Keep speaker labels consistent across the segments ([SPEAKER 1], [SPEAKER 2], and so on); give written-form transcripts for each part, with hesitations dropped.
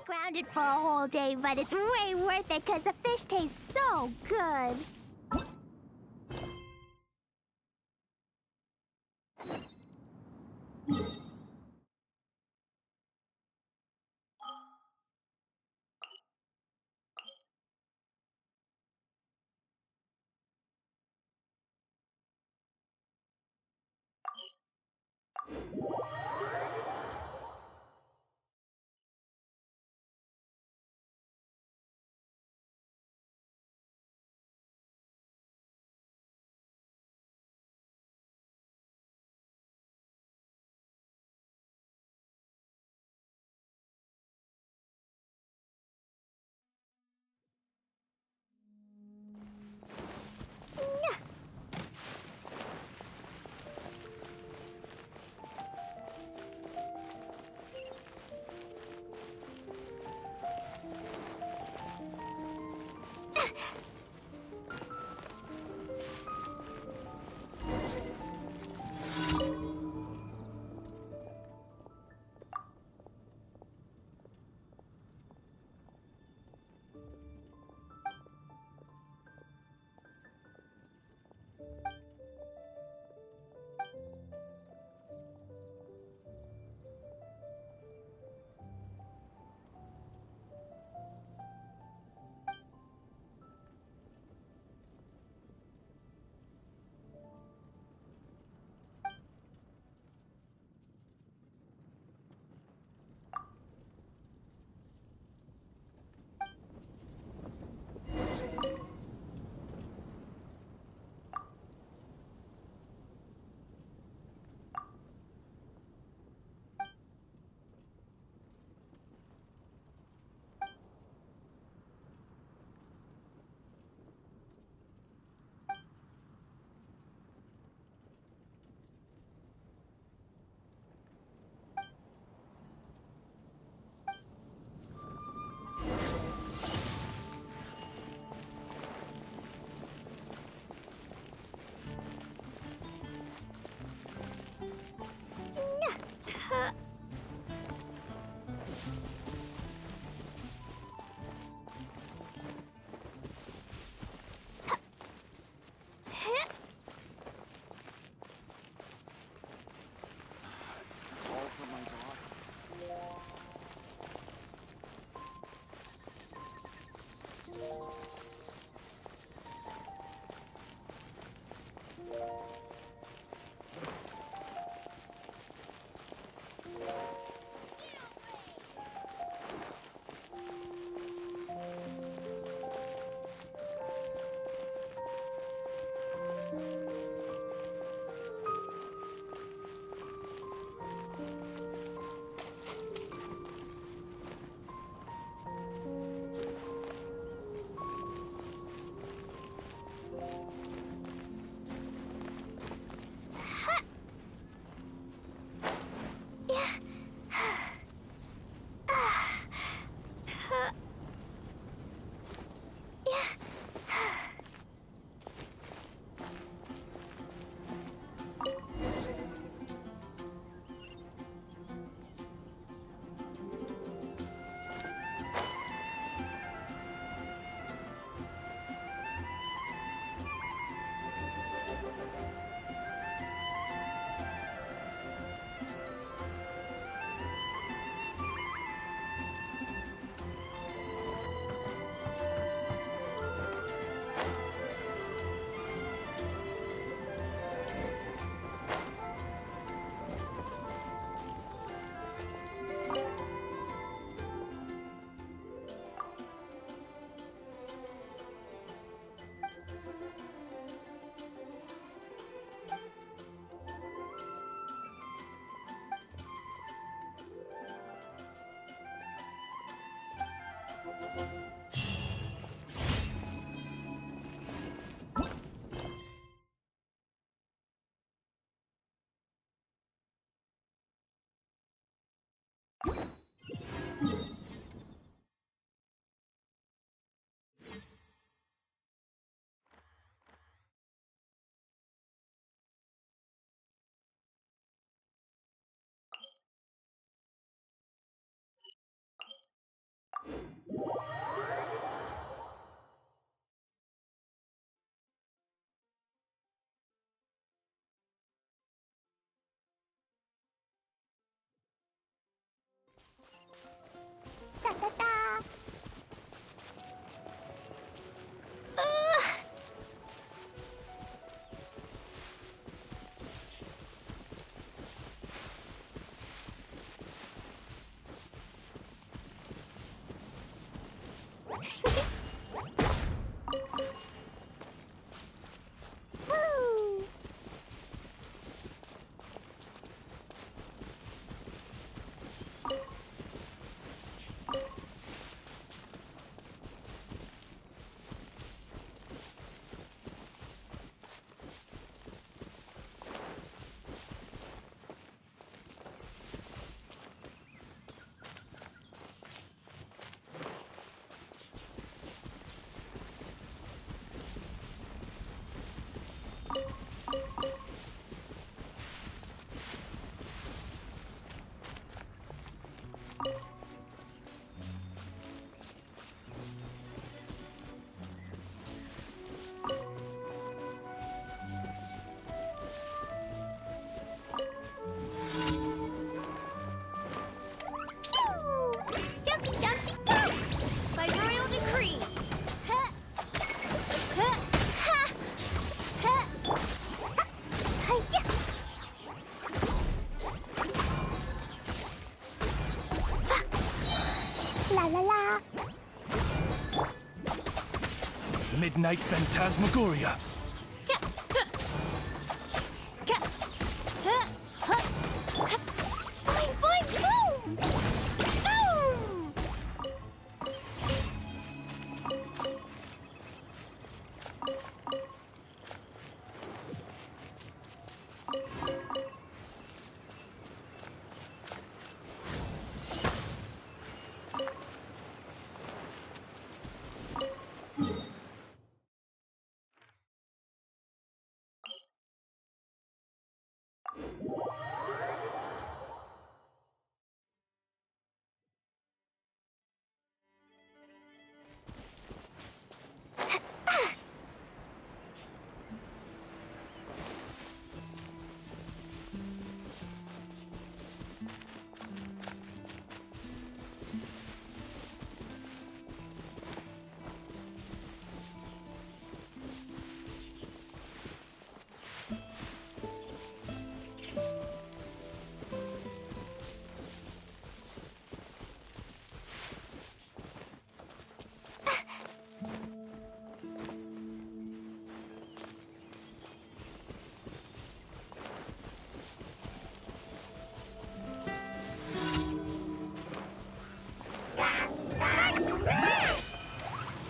[SPEAKER 1] Grounded for a whole day, but it's way worth it because the fish tastes so good.
[SPEAKER 2] It's all for my daughter.
[SPEAKER 1] Da da da. Woo! Pew! Jumpy, jumpy, go!
[SPEAKER 3] By royal decree.
[SPEAKER 1] Ha! Ha! Ha! Ha! Hi-ya! La la la!
[SPEAKER 4] Midnight Phantasmagoria.
[SPEAKER 3] Cha, cha. Ka, ta, ha, ha.
[SPEAKER 1] Boing, boing, boom! Boom!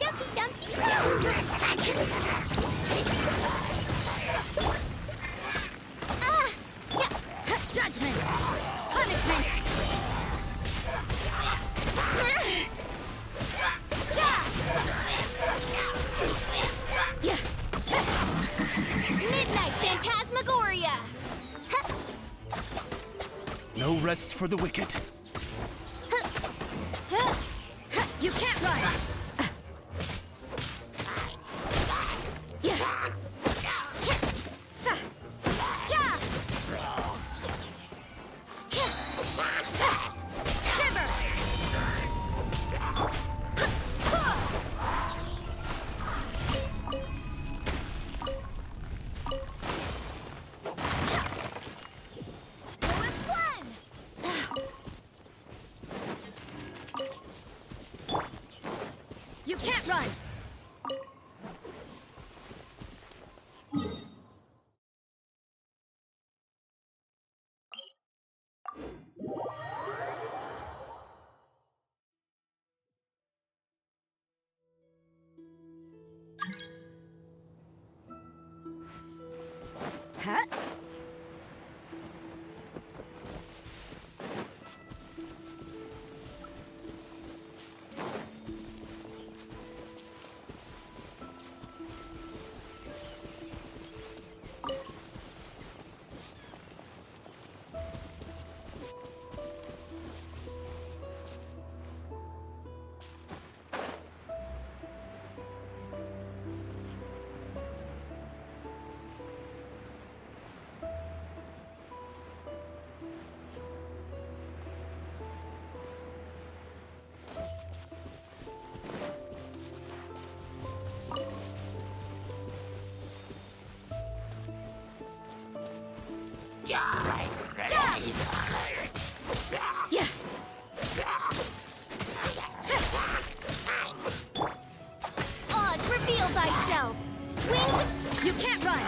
[SPEAKER 1] Jumpy, jumpy, go!
[SPEAKER 3] Ah, cha, ha, judgment. Punishment. Yeah. Midnight Phantasmagoria.
[SPEAKER 4] No rest for the wicked.
[SPEAKER 3] You can't run. Yeah. Shiver.
[SPEAKER 1] Lowest one!
[SPEAKER 3] You can't run. Huh? Yeah. Odds, reveal thyself. Wings, you can't run.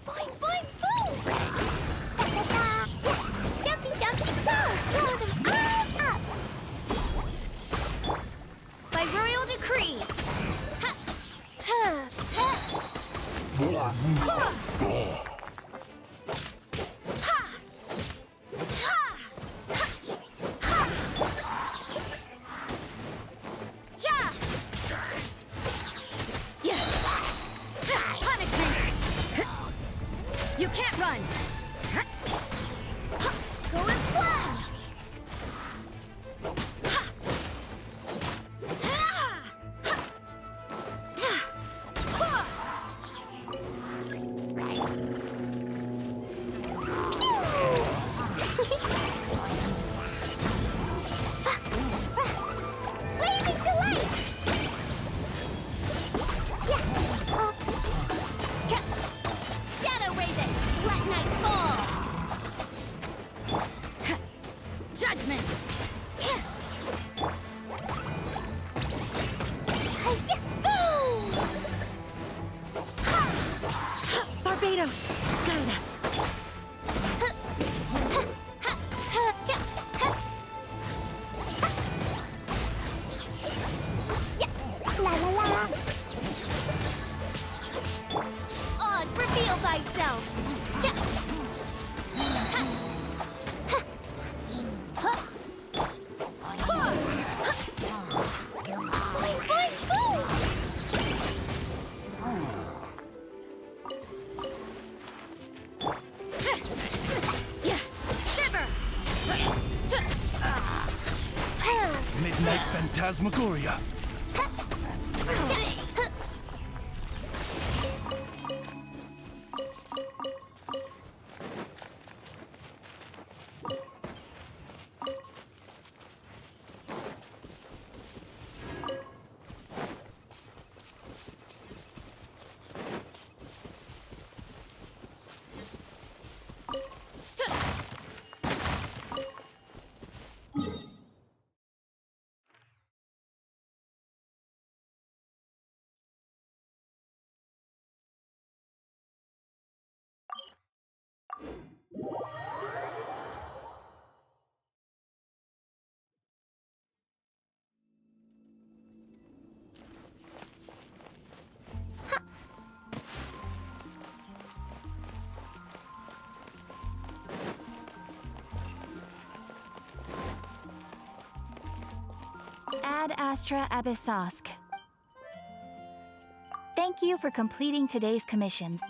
[SPEAKER 1] Boing, boing, boom! Jumpy, jumpy, go! Blow them all up!
[SPEAKER 3] By royal decree. Ha. Ha. Ha. Ha. Ha. Yeah. Yeah. Punishment. You can't run. Go and fly.
[SPEAKER 1] Blazing delight!
[SPEAKER 3] Shadow Raven, let night fall. Judgment.
[SPEAKER 1] Barbados, guide us. La la la.
[SPEAKER 3] Oz, reveal thyself.
[SPEAKER 1] Boing, boing, boom!
[SPEAKER 3] Yeah. Shiver.
[SPEAKER 4] Midnight Phantasmagoria.
[SPEAKER 1] Ad Astra Abyssosk. Thank you for completing today's commissions.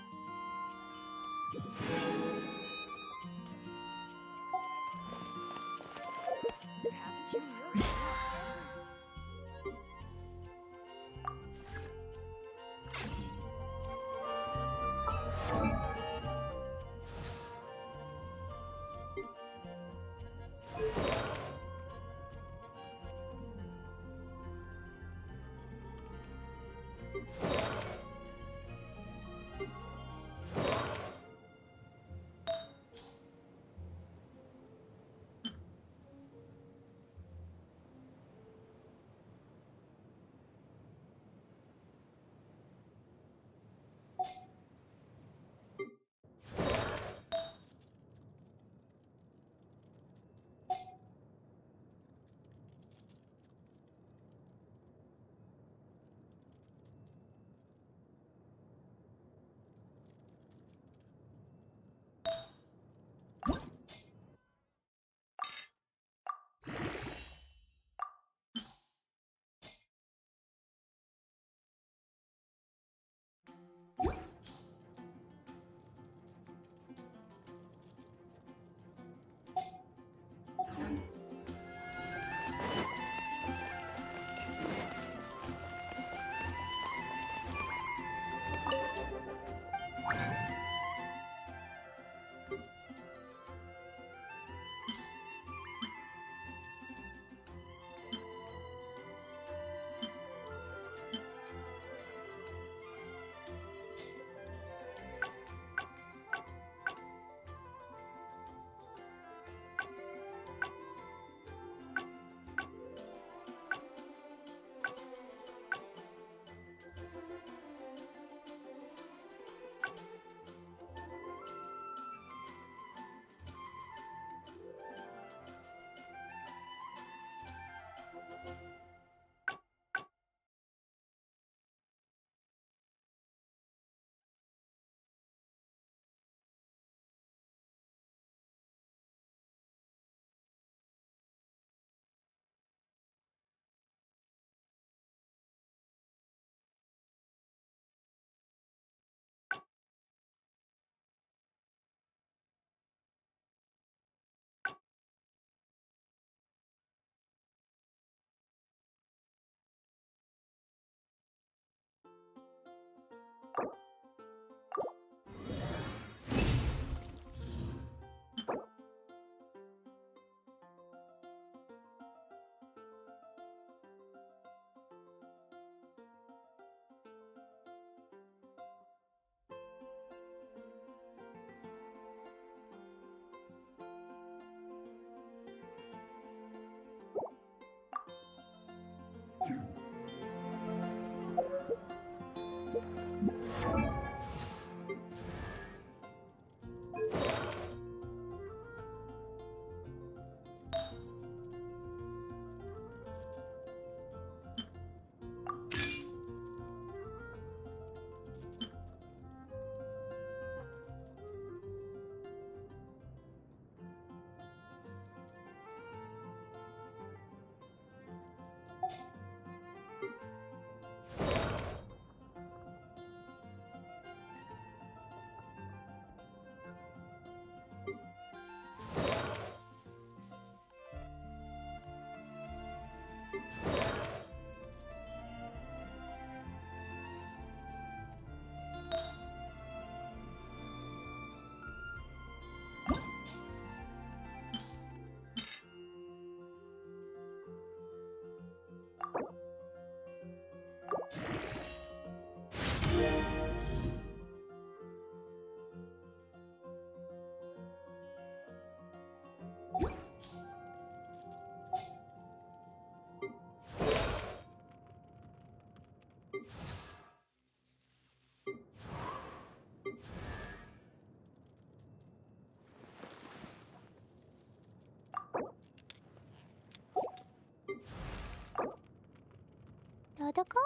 [SPEAKER 1] Dodoco?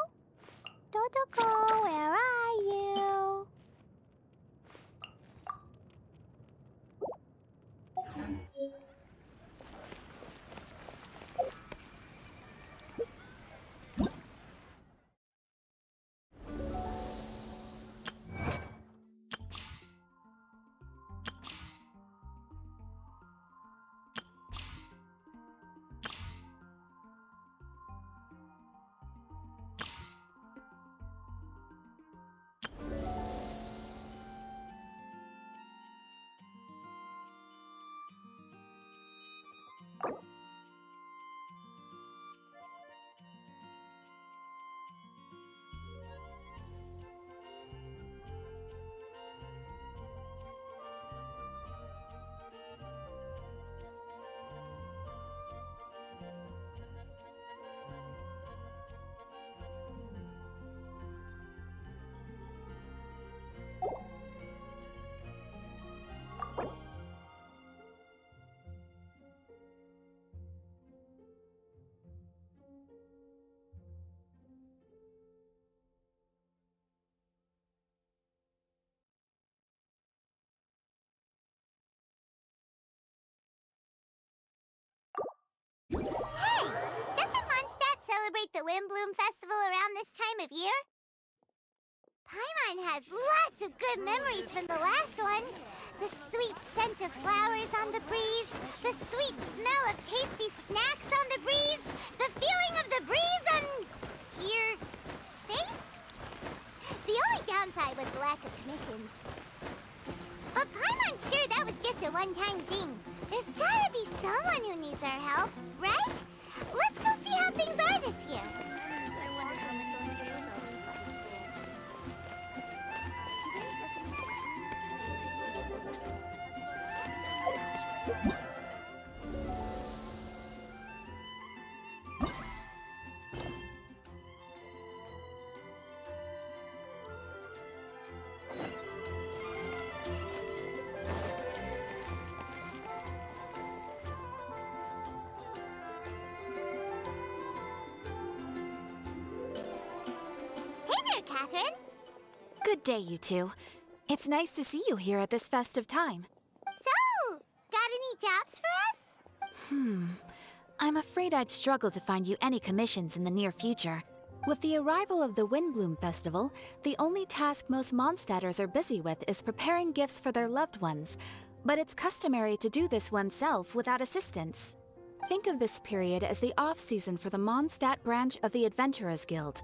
[SPEAKER 1] Dodoco, where are you? Hey! Doesn't Mondstadt celebrate the Windblume Festival around this time of year? Paimon has lots of good memories from the last one. The sweet scent of flowers on the breeze, the sweet smell of tasty snacks on the breeze, the feeling of the breeze on your face? The only downside was the lack of commissions. But Paimon's sure that was just a one-time thing. There's gotta be someone who needs our help, right? Let's go see how things are this year.
[SPEAKER 3] I wonder how the story goes.
[SPEAKER 1] Hey there, Catherine.
[SPEAKER 5] Good day, you two. It's nice to see you here at this festive time.
[SPEAKER 1] So, got any jobs for us?
[SPEAKER 5] I'm afraid I'd struggle to find you any commissions in the near future. With the arrival of the Windblume Festival, the only task most Mondstadters are busy with is preparing gifts for their loved ones. But it's customary to do this oneself without assistance. Think of this period as the off-season for the Mondstadt branch of the Adventurers Guild.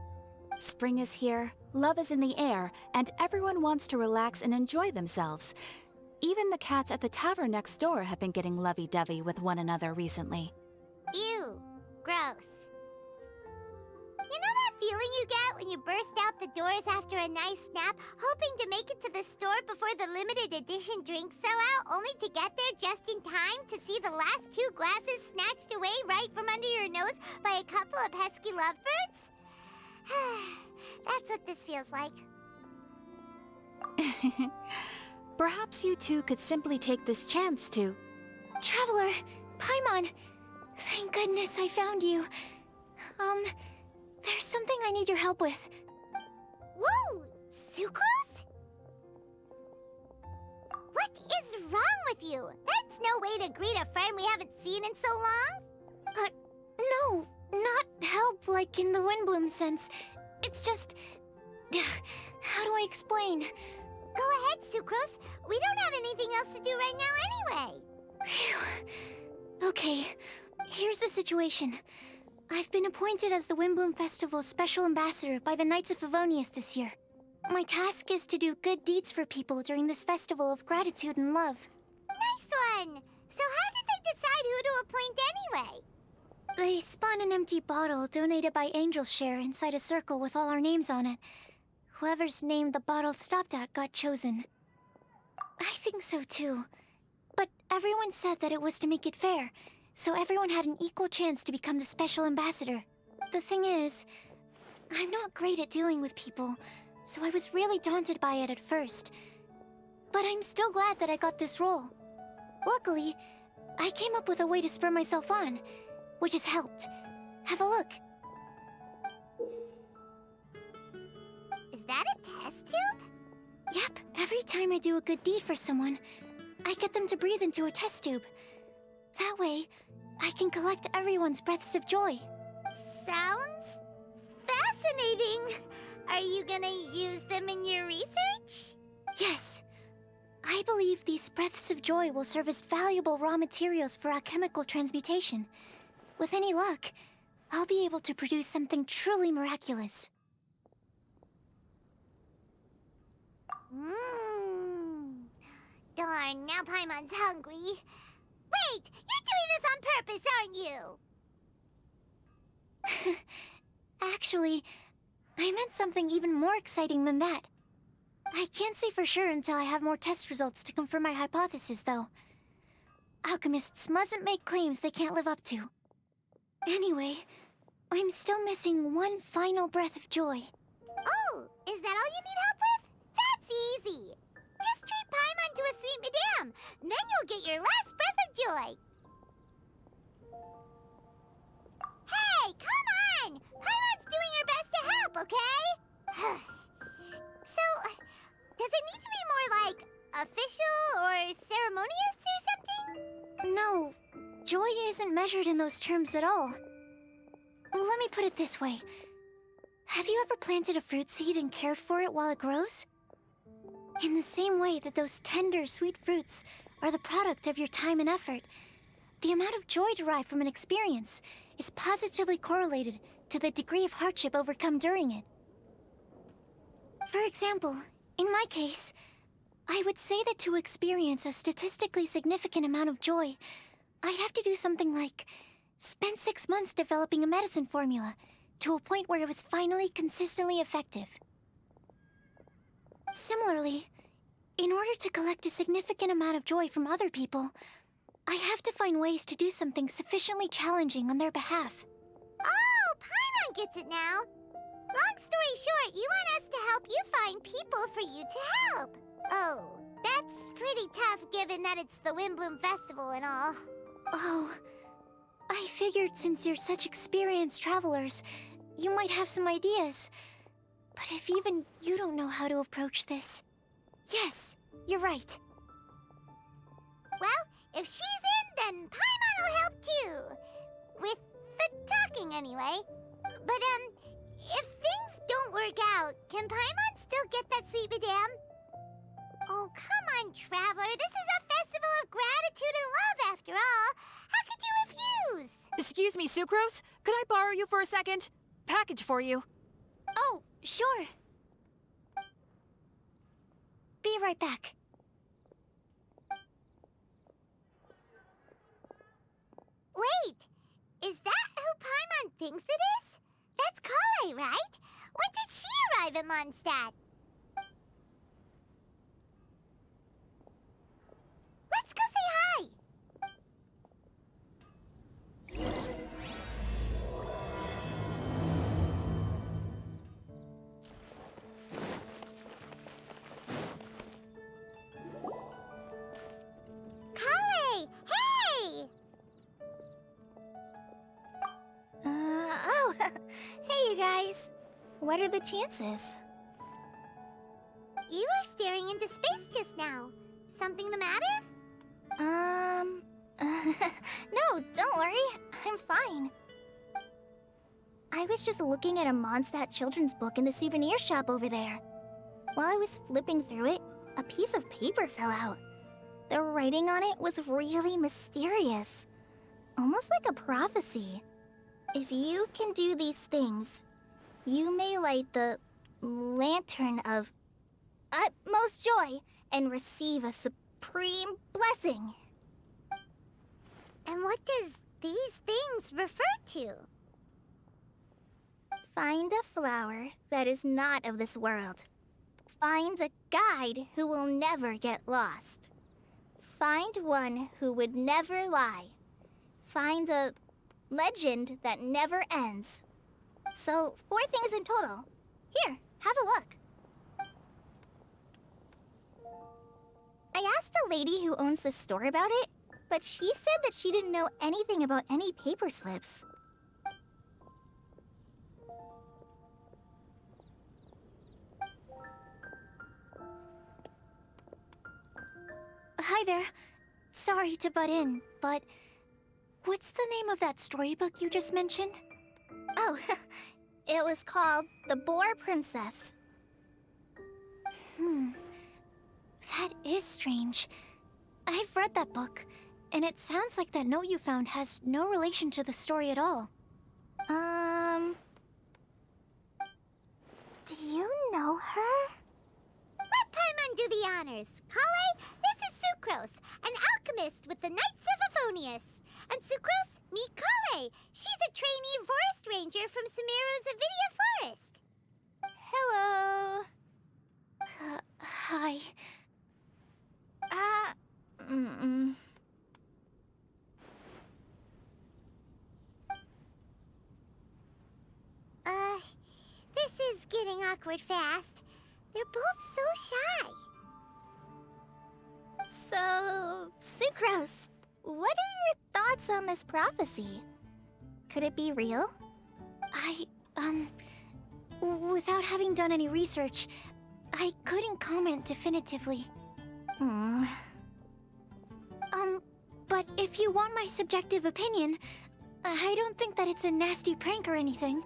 [SPEAKER 5] Spring is here, love is in the air, and everyone wants to relax and enjoy themselves. Even the cats at the tavern next door have been getting lovey-dovey with one another recently.
[SPEAKER 1] Ew. Gross. You know that feeling you get when you burst out the doors after a nice nap, hoping to make it to the store before the limited edition drinks sell out, only to get there just in time to see the last 2 glasses snatched away right from under your nose by a couple of pesky lovebirds? That's what this feels like.
[SPEAKER 5] Perhaps you two could simply take this chance to...
[SPEAKER 3] Traveler, Paimon, thank goodness I found you. There's something I need your help with.
[SPEAKER 1] Whoa! Sucrose? What is wrong with you? That's no way to greet a friend we haven't seen in so long.
[SPEAKER 3] No, not help like in the Windblume sense. It's just... How do I explain?
[SPEAKER 1] Go ahead, Sucrose. We don't have anything else to do right now anyway.
[SPEAKER 3] Phew. Okay, here's the situation. I've been appointed as the Windblume Festival's special ambassador by the Knights of Favonius this year. My task is to do good deeds for people during this festival of gratitude and love.
[SPEAKER 1] Nice one! So how did they decide who to appoint anyway?
[SPEAKER 3] They spun an empty bottle donated by Angel's Share inside a circle with all our names on it. Whoever's name the bottle stopped at got chosen. I think so too. But everyone said that it was to make it fair, so everyone had an equal chance to become the special ambassador. The thing is, I'm not great at dealing with people, so I was really daunted by it at first. But I'm still glad that I got this role. Luckily, I came up with a way to spur myself on, which has helped. Have a look. Yep, every time I do a good deed for someone, I get them to breathe into a test tube. That way, I can collect everyone's breaths of joy.
[SPEAKER 1] Sounds fascinating. Are you gonna use them in your research?
[SPEAKER 3] Yes. I believe these breaths of joy will serve as valuable raw materials for alchemical transmutation. With any luck, I'll be able to produce something truly miraculous.
[SPEAKER 1] Darn, now Paimon's hungry. Wait, you're doing this on purpose, aren't you?
[SPEAKER 3] Actually, I meant something even more exciting than that. I can't say for sure until I have more test results to confirm my hypothesis, though. Alchemists mustn't make claims they can't live up to. Anyway, I'm still missing one final breath of joy.
[SPEAKER 1] Oh, is that all you need help with? That's easy. Just treat Paimon to a sweet madame. Then you'll get your last breath of joy. Hey, come on! Paimon's doing her best to help, okay? So, does it need to be more like official or ceremonious or something?
[SPEAKER 3] No, joy isn't measured in those terms at all. Let me put it this way. Have you ever planted a fruit seed and cared for it while it grows? In the same way that those tender, sweet fruits are the product of your time and effort, the amount of joy derived from an experience is positively correlated to the degree of hardship overcome during it. For example, in my case, I would say that to experience a statistically significant amount of joy, I'd have to do something like spend 6 months developing a medicine formula to a point where it was finally consistently effective. Similarly, in order to collect a significant amount of joy from other people, I have to find ways to do something sufficiently challenging on their behalf.
[SPEAKER 1] Oh, Paimon gets it now. Long story short, you want us to help you find people for you to help. Oh, that's pretty tough given that it's the Windblume Festival and all.
[SPEAKER 3] Oh, I figured since you're such experienced travelers, you might have some ideas. But if even you don't know how to approach this... Yes, you're right.
[SPEAKER 1] Well, if she's in, then Paimon will help too. With the talking, anyway. But, if things don't work out, can Paimon still get that sweet madame? Oh, come on, Traveler. This is a festival of gratitude and love, after all. How could you refuse?
[SPEAKER 5] Excuse me, Sucrose? Could I borrow you for a second? Package for you.
[SPEAKER 3] Oh, sure. Be right back.
[SPEAKER 1] Wait, is that who Paimon thinks it is? That's Klee, right? When did she arrive at Mondstadt? Let's go say hi! Klee! Hey!
[SPEAKER 6] Oh, hey you guys. What are the chances?
[SPEAKER 1] You were staring into space just now. Something the matter?
[SPEAKER 6] No, don't worry. I'm fine. I was just looking at a Mondstadt children's book in the souvenir shop over there. While I was flipping through it, a piece of paper fell out. The writing on it was really mysterious. Almost like a prophecy. If you can do these things, you may light the lantern of utmost joy and receive a supreme blessing.
[SPEAKER 1] And what does these things refer to?
[SPEAKER 6] Find a flower that is not of this world. Find a guide who will never get lost. Find one who would never lie. Find a legend that never ends. So, 4 things in total. Here, have a look. I asked a lady who owns the store about it, but she said that she didn't know anything about any paper slips.
[SPEAKER 3] Hi there. Sorry to butt in, but what's the name of that storybook you just mentioned?
[SPEAKER 6] Oh, it was called The Boar Princess.
[SPEAKER 3] That is strange. I've read that book, and it sounds like that note you found has no relation to the story at all.
[SPEAKER 6] Do you know her?
[SPEAKER 1] Let Paimon do the honors. Klee, this is Sucrose, an alchemist with the Knights of Favonius. And Sucrose, meet Klee. She's a trainee forest ranger from Sumeru's Avidia Forest.
[SPEAKER 6] Hello.
[SPEAKER 3] Hi.
[SPEAKER 1] This is getting awkward fast. They're both so shy.
[SPEAKER 6] So, Sucrose, what are your thoughts on this prophecy? Could it be real?
[SPEAKER 3] Without having done any research, I couldn't comment definitively. But if you want my subjective opinion, I don't think that it's a nasty prank or anything.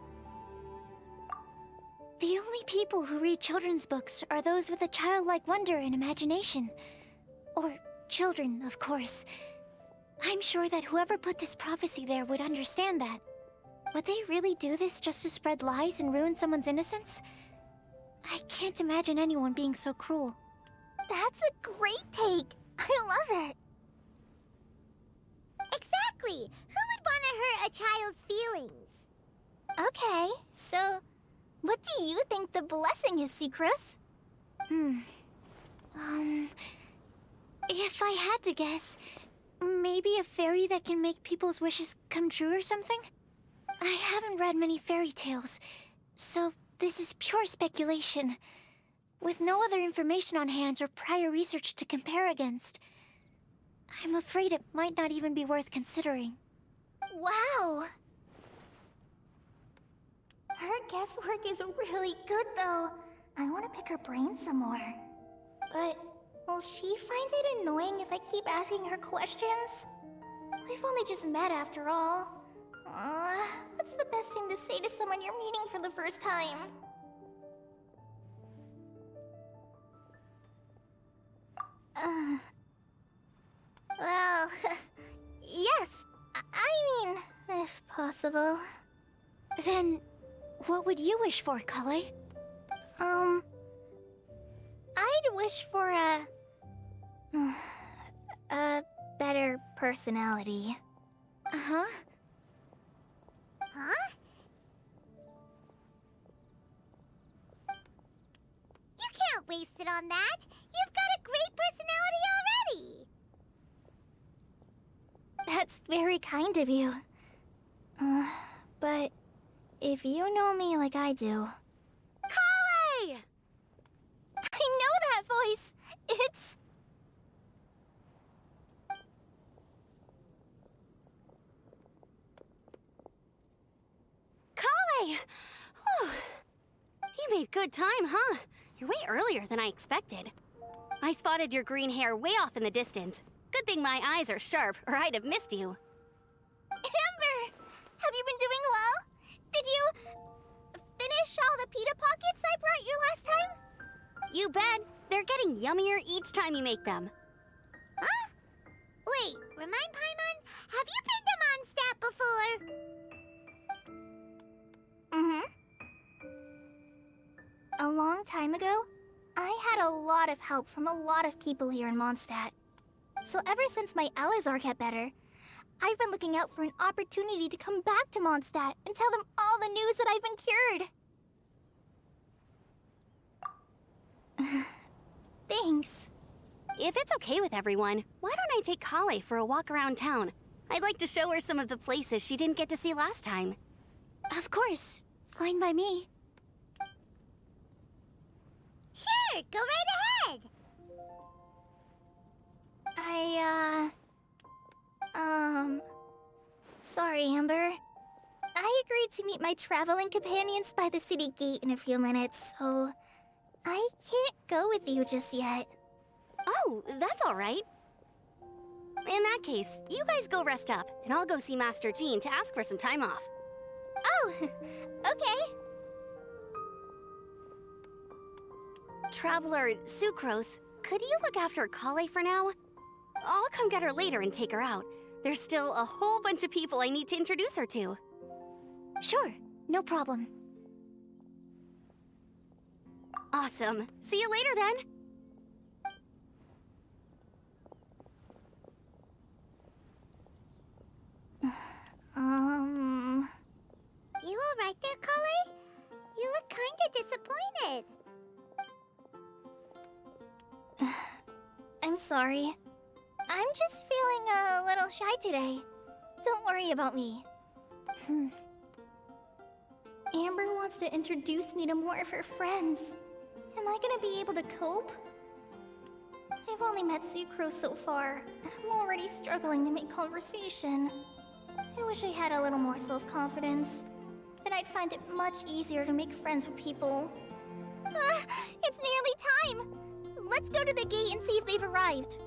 [SPEAKER 3] The only people who read children's books are those with a childlike wonder and imagination. Or children, of course. I'm sure that whoever put this prophecy there would understand that. Would they really do this just to spread lies and ruin someone's innocence? I can't imagine anyone being so cruel.
[SPEAKER 6] That's a great take. I love it.
[SPEAKER 1] Exactly. Who would want to hurt a child's feelings?
[SPEAKER 6] Okay, so what do you think the blessing is, Sucrose?
[SPEAKER 3] If I had to guess, maybe a fairy that can make people's wishes come true or something? I haven't read many fairy tales, so this is pure speculation. With no other information on hand or prior research to compare against, I'm afraid it might not even be worth considering.
[SPEAKER 6] Wow! Her guesswork is really good, though. I want to pick her brain some more. But will she find it annoying if I keep asking her questions? We've only just met after all. What's the best thing to say to someone you're meeting for the first time? Well, yes. I mean, if possible.
[SPEAKER 3] Then, what would you wish for, Klee?
[SPEAKER 6] I'd wish for a better personality.
[SPEAKER 3] Uh-huh.
[SPEAKER 1] Huh? You can't waste it on that. You've got a great personality already.
[SPEAKER 6] That's very kind of you. But if you know me like I do...
[SPEAKER 1] Klee!
[SPEAKER 6] I know that voice! It's...
[SPEAKER 7] Klee! Whew. You made good time, huh? You're way earlier than I expected. I spotted your green hair way off in the distance. Good thing my eyes are sharp, or I'd have missed you.
[SPEAKER 6] Amber! Have you been doing well? Did you... finish all the pita pockets I brought you last time?
[SPEAKER 7] You bet. They're getting yummier each time you make them.
[SPEAKER 1] Huh? Wait, remind Paimon, have you been to Mondstadt before?
[SPEAKER 6] A long time ago, I had a lot of help from a lot of people here in Mondstadt. So ever since my Elazar got better, I've been looking out for an opportunity to come back to Mondstadt and tell them all the news that I've been cured. Thanks.
[SPEAKER 7] If it's okay with everyone, why don't I take Klee for a walk around town? I'd like to show her some of the places she didn't get to see last time.
[SPEAKER 3] Of course. Fine by me.
[SPEAKER 1] Sure, go right ahead.
[SPEAKER 6] Sorry, Amber. I agreed to meet my traveling companions by the city gate in a few minutes, so I can't go with you just yet.
[SPEAKER 7] Oh, that's all right. In that case, you guys go rest up, and I'll go see Master Jean to ask for some time off.
[SPEAKER 6] Oh, okay.
[SPEAKER 7] Traveler Sucrose, could you look after Klee for now? I'll come get her later and take her out. There's still a whole bunch of people I need to introduce her to.
[SPEAKER 3] Sure, no problem.
[SPEAKER 7] Awesome. See you later then.
[SPEAKER 1] You alright there, Klee? You look kinda disappointed.
[SPEAKER 6] I'm sorry. I'm just feeling a little shy today. Don't worry about me. Amber wants to introduce me to more of her friends. Am I gonna be able to cope? I've only met Sucrose so far, and I'm already struggling to make conversation. I wish I had a little more self-confidence. Then I'd find it much easier to make friends with people. It's nearly time! Let's go to the gate and see if they've arrived.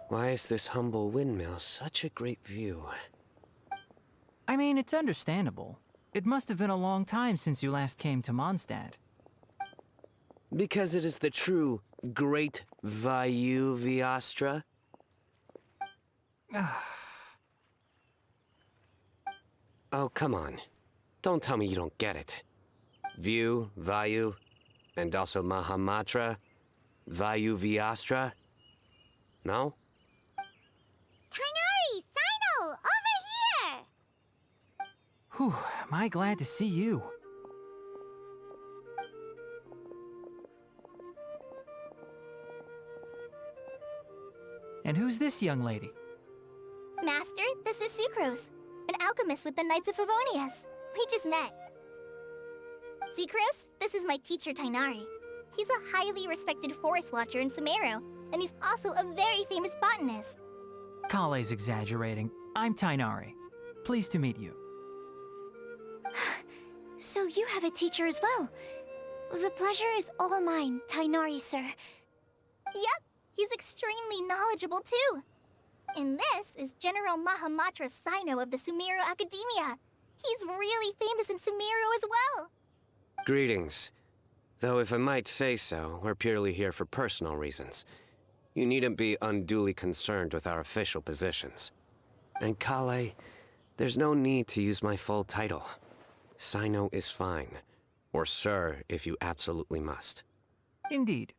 [SPEAKER 8] Why is this humble windmill such a great view?
[SPEAKER 9] I mean, it's understandable. It must have been a long time since you last came to Mondstadt.
[SPEAKER 8] Because it is the true Great Vayu Viastra? Oh, come on. Don't tell me you don't get it. View, Vayu, and also Mahamatra, Vayu Viastra? No?
[SPEAKER 1] Kainari! Sino! Over here!
[SPEAKER 9] Whew, am I glad to see you. And who's this young lady?
[SPEAKER 6] Master, this is Sucrose, an alchemist with the Knights of Favonius. We just met. Sucrose, this is my teacher Tainari. He's a highly respected forest watcher in Sumeru, and he's also a very famous botanist.
[SPEAKER 9] Kale's exaggerating. I'm Tainari. Pleased to meet you.
[SPEAKER 3] So you have a teacher as well. The pleasure is all mine, Tainari, sir.
[SPEAKER 6] Yep, he's extremely knowledgeable too. And this is General Mahamatra Sino of the Sumeru Academia. He's really famous in Sumeru as well.
[SPEAKER 8] Greetings. Though if I might say so, we're purely here for personal reasons. You needn't be unduly concerned with our official positions. And Kale, there's no need to use my full title. Sino is fine. Or sir, if you absolutely must.
[SPEAKER 9] Indeed.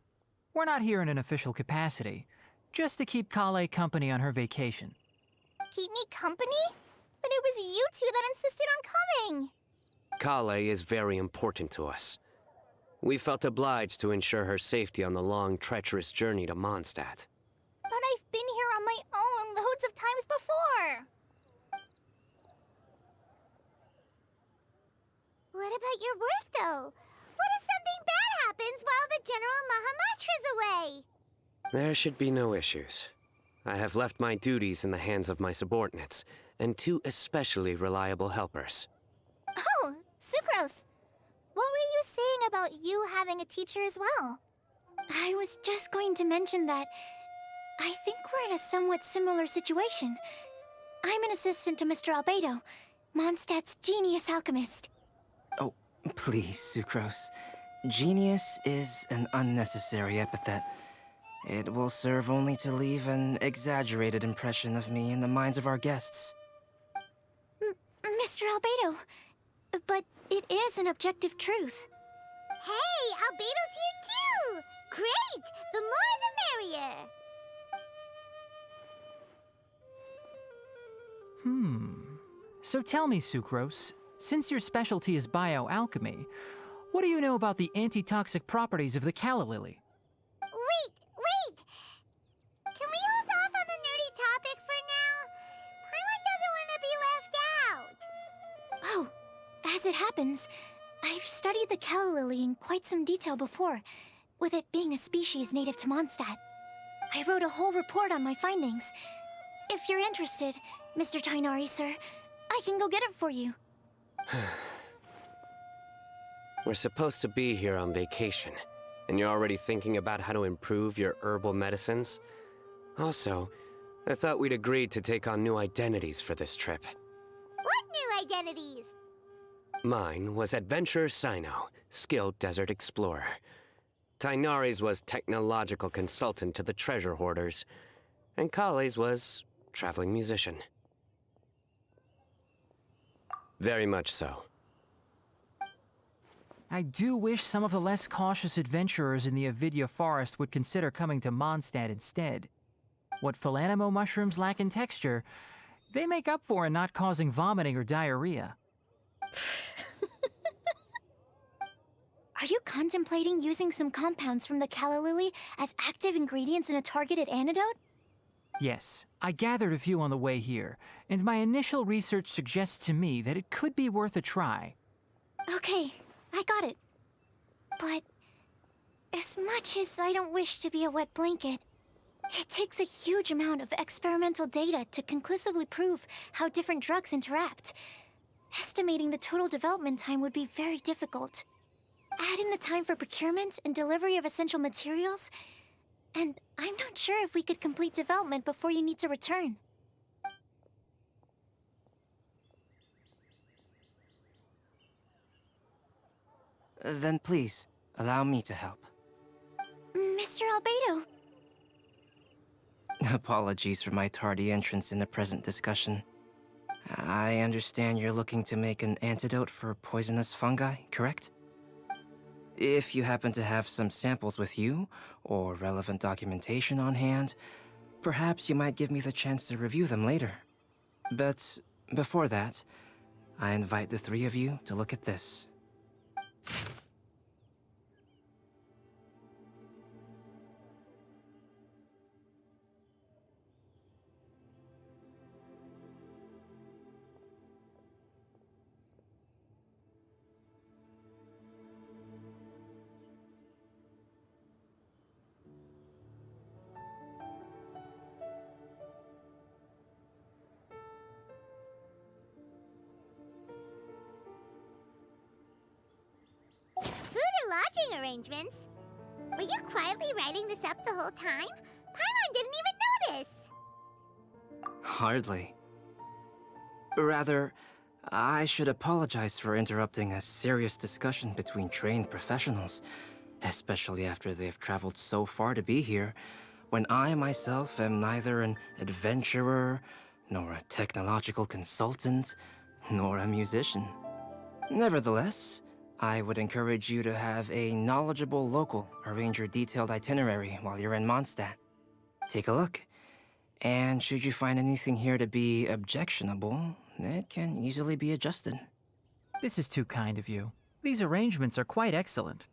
[SPEAKER 9] We're not here in an official capacity, just to keep Kale company on her vacation.
[SPEAKER 6] Keep me company? But it was you two that insisted on coming.
[SPEAKER 8] Kale is very important to us. We felt obliged to ensure her safety on the long, treacherous journey to Mondstadt.
[SPEAKER 6] But I've been here on my own loads of times before.
[SPEAKER 1] What about your work, though? What if something bad happens while the General Mahamatra's away?
[SPEAKER 8] There should be no issues. I have left my duties in the hands of my subordinates, and two especially reliable helpers.
[SPEAKER 6] Oh, Sucrose. What were you saying about you having a teacher as well?
[SPEAKER 3] I was just going to mention that I think we're in a somewhat similar situation. I'm an assistant to Mr. Albedo, Mondstadt's genius alchemist.
[SPEAKER 10] Oh, please, Sucrose. Genius is an unnecessary epithet. It will serve only to leave an exaggerated impression of me in the minds of our guests.
[SPEAKER 3] Mr. Albedo, but it is an objective truth.
[SPEAKER 1] Hey, Albedo's here too! Great! The more the merrier!
[SPEAKER 9] So tell me, Sucrose, Since your specialty is bioalchemy, what do you know about the antitoxic properties of the calla lily?
[SPEAKER 1] Wait! Can we hold off on the nerdy topic for now? Paimon doesn't want to be left out.
[SPEAKER 3] Oh, as it happens, I've studied the calla lily in quite some detail before, with it being a species native to Mondstadt. I wrote a whole report on my findings. If you're interested, Mr. Tainari, sir, I can go get it for you.
[SPEAKER 8] We're supposed to be here on vacation, and you're already thinking about how to improve your herbal medicines? Also, I thought we'd agreed to take on new identities for this trip.
[SPEAKER 1] What new identities?
[SPEAKER 8] Mine was Adventurer Sino, skilled desert explorer. Tainari's was technological consultant to the treasure hoarders, and Kale's was traveling musician. Very much so.
[SPEAKER 9] I do wish some of the less cautious adventurers in the Avidya forest would consider coming to Mondstadt instead. What Philanimo mushrooms lack in texture, they make up for in not causing vomiting or diarrhea.
[SPEAKER 3] Are you contemplating using some compounds from the calla lily as active ingredients in a targeted antidote?
[SPEAKER 9] Yes, I gathered a few on the way here, and my initial research suggests to me that it could be worth a try.
[SPEAKER 3] Okay, I got it. But as much as I don't wish to be a wet blanket, it takes a huge amount of experimental data to conclusively prove how different drugs interact. Estimating the total development time would be very difficult. Add in the time for procurement and delivery of essential materials, and I'm not sure if we could complete development before you need to return.
[SPEAKER 10] Then please, allow me to help.
[SPEAKER 3] Mr. Albedo.
[SPEAKER 10] Apologies for my tardy entrance in the present discussion. I understand you're looking to make an antidote for poisonous fungi, correct? If you happen to have some samples with you, or relevant documentation on hand, perhaps you might give me the chance to review them later. But before that, I invite the three of you to look at this.
[SPEAKER 1] Food and lodging arrangements? Were you quietly writing this up the whole time? Paimon didn't even notice!
[SPEAKER 10] Hardly. Rather, I should apologize for interrupting a serious discussion between trained professionals, especially after they've traveled so far to be here, when I myself am neither an adventurer, nor a technological consultant, nor a musician. Nevertheless, I would encourage you to have a knowledgeable local arrange your detailed itinerary while you're in Mondstadt. Take a look, and should you find anything here to be objectionable, it can easily be adjusted.
[SPEAKER 9] This is too kind of you. These arrangements are quite excellent.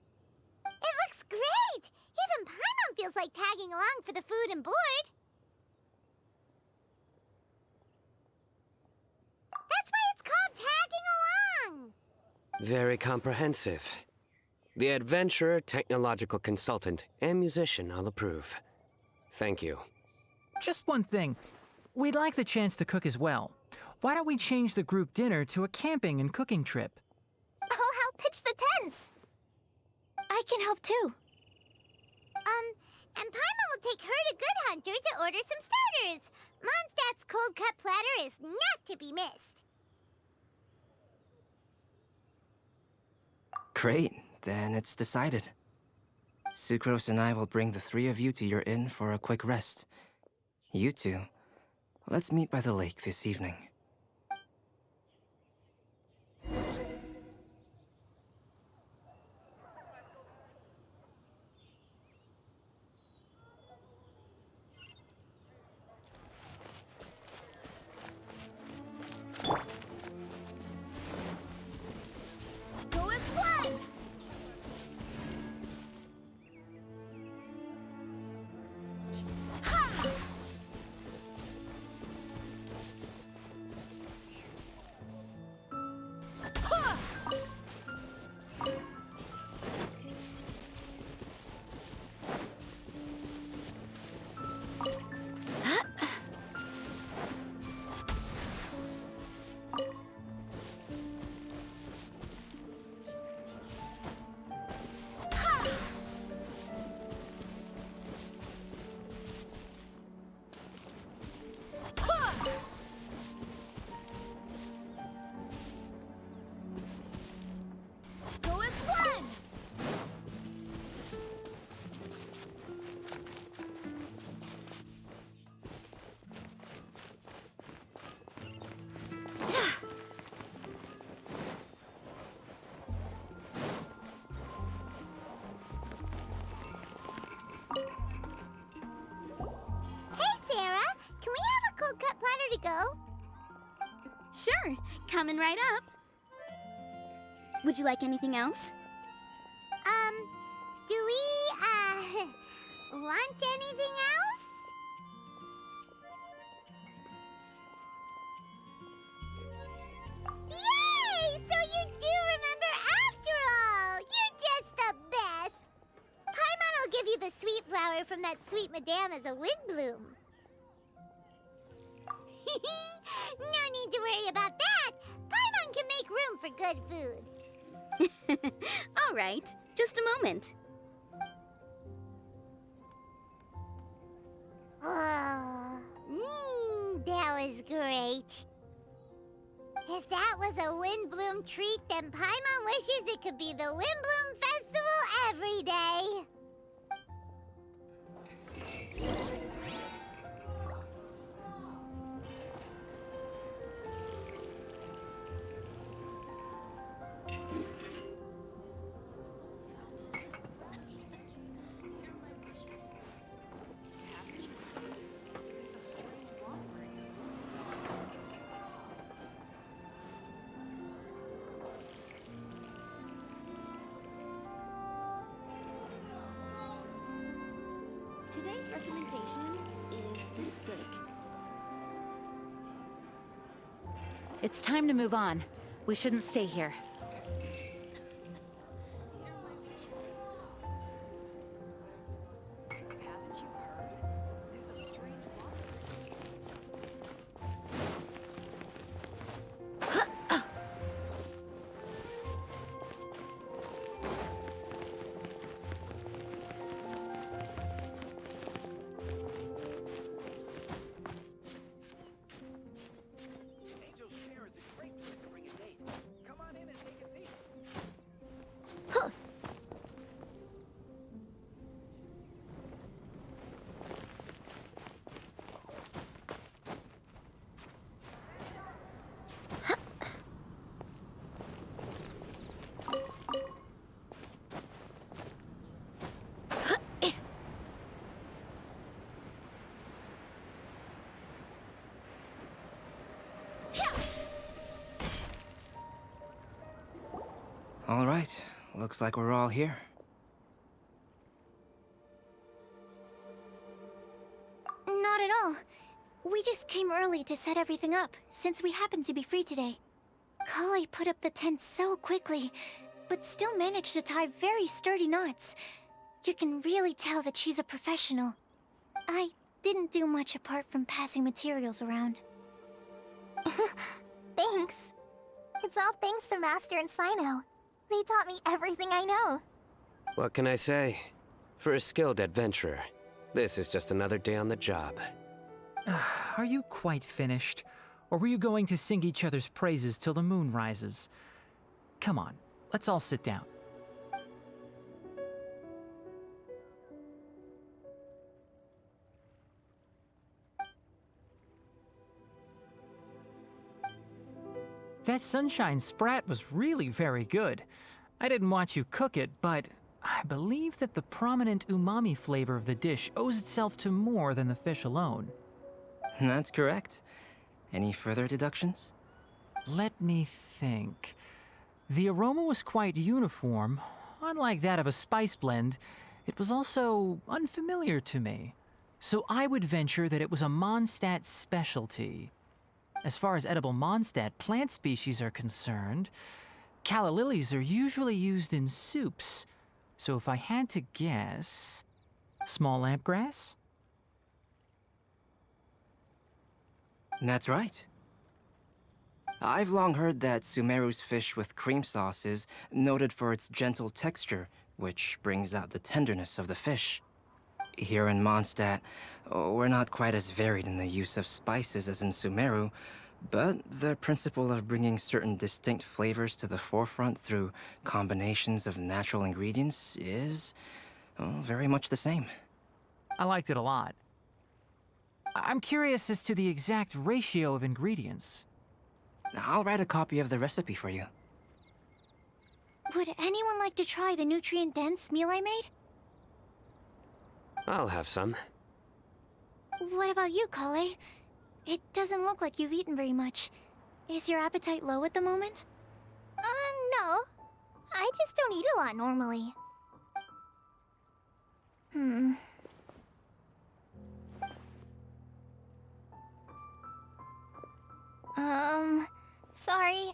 [SPEAKER 1] It looks great! Even Paimon feels like tagging along for the food and board. That's why it's called tagging along!
[SPEAKER 8] Very comprehensive. The adventurer, technological consultant, and musician all approve. Thank you.
[SPEAKER 9] Just one thing. We'd like the chance to cook as well. Why don't we change the group dinner to a camping and cooking trip?
[SPEAKER 6] I'll help pitch the tents.
[SPEAKER 3] I can help too.
[SPEAKER 1] And Paimon will take her to Good Hunter to order some starters. Mondstadt's cold-cut platter is not to be missed.
[SPEAKER 10] Great, then it's decided. Sucrose and I will bring the three of you to your inn for a quick rest. You two, let's meet by the lake this evening.
[SPEAKER 5] Sure, coming right up. Would you like anything else?
[SPEAKER 1] Do we, want anything else? Yay! So you do remember after all! You're just the best! Paimon will give you the sweet flower from that sweet madame as a Windblume. No need to worry about that! Paimon can make room for good food.
[SPEAKER 5] All right, just a moment.
[SPEAKER 1] Oh, that was great. If that was a Windblume treat, then Paimon wishes it could be the Windblume Festival every day.
[SPEAKER 5] Today's recommendation is the steak. It's time to move on. We shouldn't stay here.
[SPEAKER 10] All right, looks like we're all here.
[SPEAKER 3] Not at all. We just came early to set everything up, since we happen to be free today. Klee put up the tent so quickly, but still managed to tie very sturdy knots. You can really tell that she's a professional. I didn't do much apart from passing materials around.
[SPEAKER 6] Thanks. It's all thanks to Master and Sino. They taught me everything I know.
[SPEAKER 8] What can I say? For a skilled adventurer, this is just another day on the job.
[SPEAKER 9] Are you quite finished? Or were you going to sing each other's praises till the moon rises? Come on, let's all sit down. That sunshine sprat was really very good. I didn't watch you cook it, but I believe that the prominent umami flavor of the dish owes itself to more than the fish alone.
[SPEAKER 10] That's correct. Any further deductions?
[SPEAKER 9] Let me think. The aroma was quite uniform. Unlike that of a spice blend, it was also unfamiliar to me. So I would venture that it was a Mondstadt specialty. As far as edible Mondstadt plant species are concerned, calla lilies are usually used in soups. So if I had to guess, small lampgrass?
[SPEAKER 10] That's right. I've long heard that Sumeru's fish with cream sauce is noted for its gentle texture, which brings out the tenderness of the fish. Here in Mondstadt, we're not quite as varied in the use of spices as in Sumeru, but the principle of bringing certain distinct flavors to the forefront through combinations of natural ingredients is very much the same.
[SPEAKER 9] I liked it a lot. I'm curious as to the exact ratio of ingredients.
[SPEAKER 10] I'll write a copy of the recipe for you.
[SPEAKER 3] Would anyone like to try the nutrient-dense meal I made?
[SPEAKER 8] I'll have some.
[SPEAKER 3] What about you, Klee? It doesn't look like you've eaten very much. Is your appetite low at the moment?
[SPEAKER 6] No. I just don't eat a lot normally. Sorry.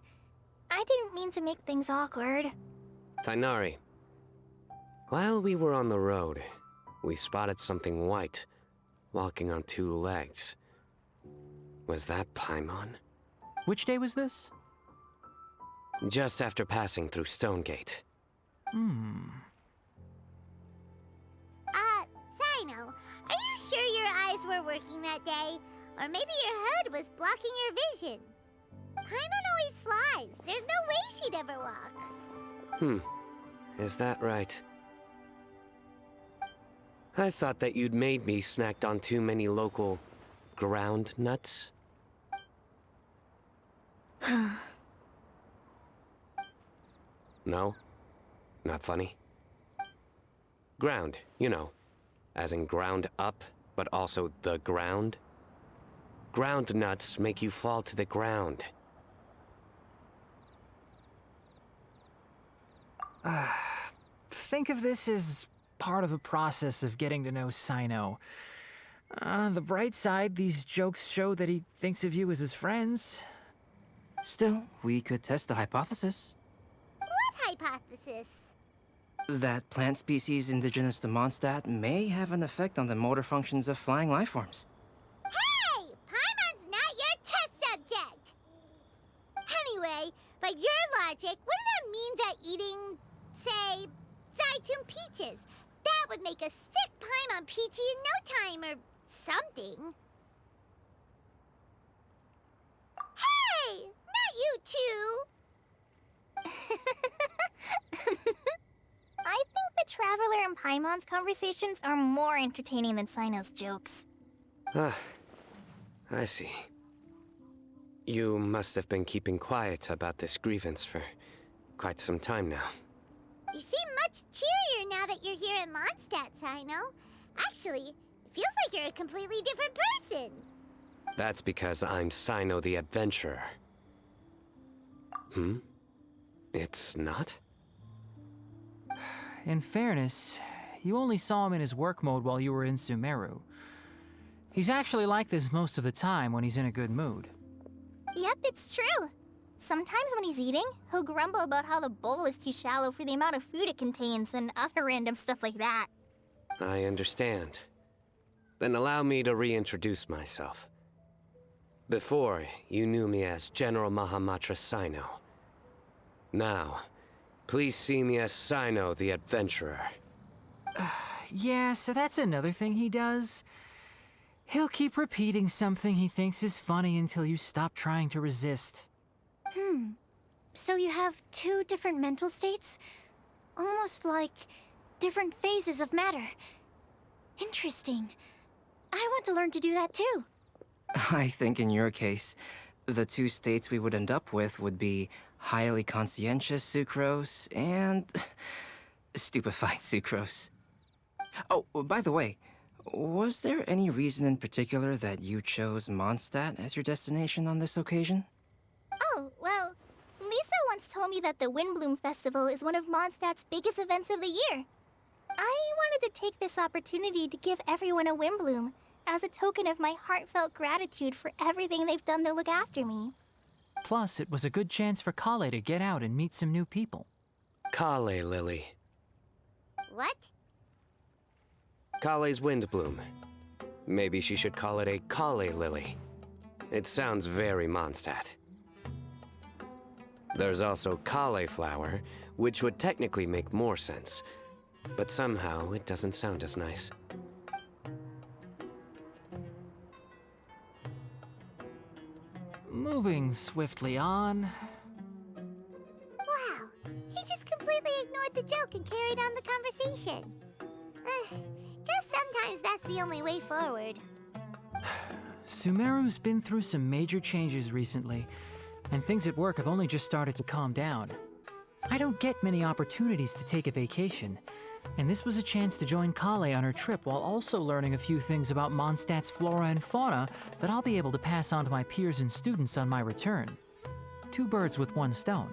[SPEAKER 6] I didn't mean to make things awkward.
[SPEAKER 8] Tighnari, while we were on the road, we spotted something white, walking on two legs. Was that Paimon?
[SPEAKER 9] Which day was this?
[SPEAKER 8] Just after passing through Stonegate.
[SPEAKER 1] Sino, are you sure your eyes were working that day? Or maybe your hood was blocking your vision? Paimon always flies. There's no way she'd ever walk.
[SPEAKER 8] Is that right? I thought that you'd made me snacked on too many local ground nuts. No? Not funny? Ground, you know. As in ground up, but also the ground. Ground nuts make you fall to the ground.
[SPEAKER 9] Think of this as part of the process of getting to know Sino. On the bright side, these jokes show that he thinks of you as his friends.
[SPEAKER 10] Still, we could test the hypothesis.
[SPEAKER 1] What hypothesis?
[SPEAKER 10] That plant species indigenous to Mondstadt may have an effect on the motor functions of flying lifeforms.
[SPEAKER 1] Hey! Paimon's not your test subject! Anyway, by your logic, wouldn't that mean that eating, say, Zaitun peaches, that would make a sick Paimon peachy in no time or something? Hey! Not you two!
[SPEAKER 6] I think the Traveler and Paimon's conversations are more entertaining than Sino's jokes.
[SPEAKER 8] I see. You must have been keeping quiet about this grievance for quite some time now.
[SPEAKER 1] You seem much cheerier now that you're here in Mondstadt, Sino. Actually, it feels like you're a completely different person.
[SPEAKER 8] That's because I'm Sino the Adventurer. It's not?
[SPEAKER 9] In fairness, you only saw him in his work mode while you were in Sumeru. He's actually like this most of the time when he's in a good mood.
[SPEAKER 6] Yep, it's true. Sometimes when he's eating, he'll grumble about how the bowl is too shallow for the amount of food it contains and other random stuff like that.
[SPEAKER 8] I understand. Then allow me to reintroduce myself. Before, you knew me as General Mahamatra Sino. Now, please see me as Sino the Adventurer.
[SPEAKER 9] Yeah, so that's another thing he does. He'll keep repeating something he thinks is funny until you stop trying to resist.
[SPEAKER 3] So you have two different mental states? Almost like different phases of matter. Interesting. I want to learn to do that too.
[SPEAKER 10] I think in your case, the two states we would end up with would be highly conscientious sucrose and stupefied sucrose. Oh, by the way, was there any reason in particular that you chose Mondstadt as your destination on this occasion?
[SPEAKER 6] Oh, well, Lisa once told me that the Windblume Festival is one of Mondstadt's biggest events of the year. I wanted to take this opportunity to give everyone a Windblume as a token of my heartfelt gratitude for everything they've done to look after me.
[SPEAKER 9] Plus, it was a good chance for Klee to get out and meet some new people.
[SPEAKER 8] Klee Lily.
[SPEAKER 1] What?
[SPEAKER 8] Kale's Windblume. Maybe she should call it a Klee Lily. It sounds very Mondstadt. There's also cauliflower, which would technically make more sense, but somehow it doesn't sound as nice.
[SPEAKER 9] Moving swiftly on.
[SPEAKER 1] Wow, he just completely ignored the joke and carried on the conversation. Guess sometimes that's the only way forward.
[SPEAKER 9] Sumeru's been through some major changes recently, and things at work have only just started to calm down. I don't get many opportunities to take a vacation, and this was a chance to join Klee on her trip while also learning a few things about Mondstadt's flora and fauna that I'll be able to pass on to my peers and students on my return. Two birds with one stone.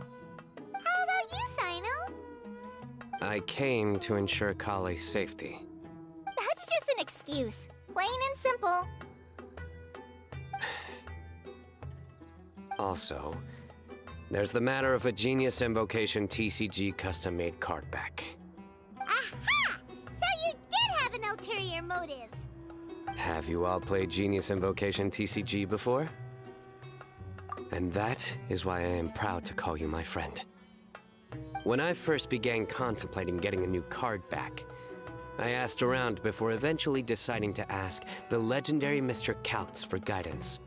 [SPEAKER 1] How about you, Sino?
[SPEAKER 8] I came to ensure Kale's safety.
[SPEAKER 6] That's just an excuse. Plain and simple.
[SPEAKER 8] Also, there's the matter of a Genius Invocation TCG custom-made card back.
[SPEAKER 1] Aha! So you did have an ulterior motive.
[SPEAKER 8] Have you all played Genius Invocation TCG before? And that is why I am proud to call you my friend. When I first began contemplating getting a new card back, I asked around before eventually deciding to ask the legendary Mr. Kautz for guidance.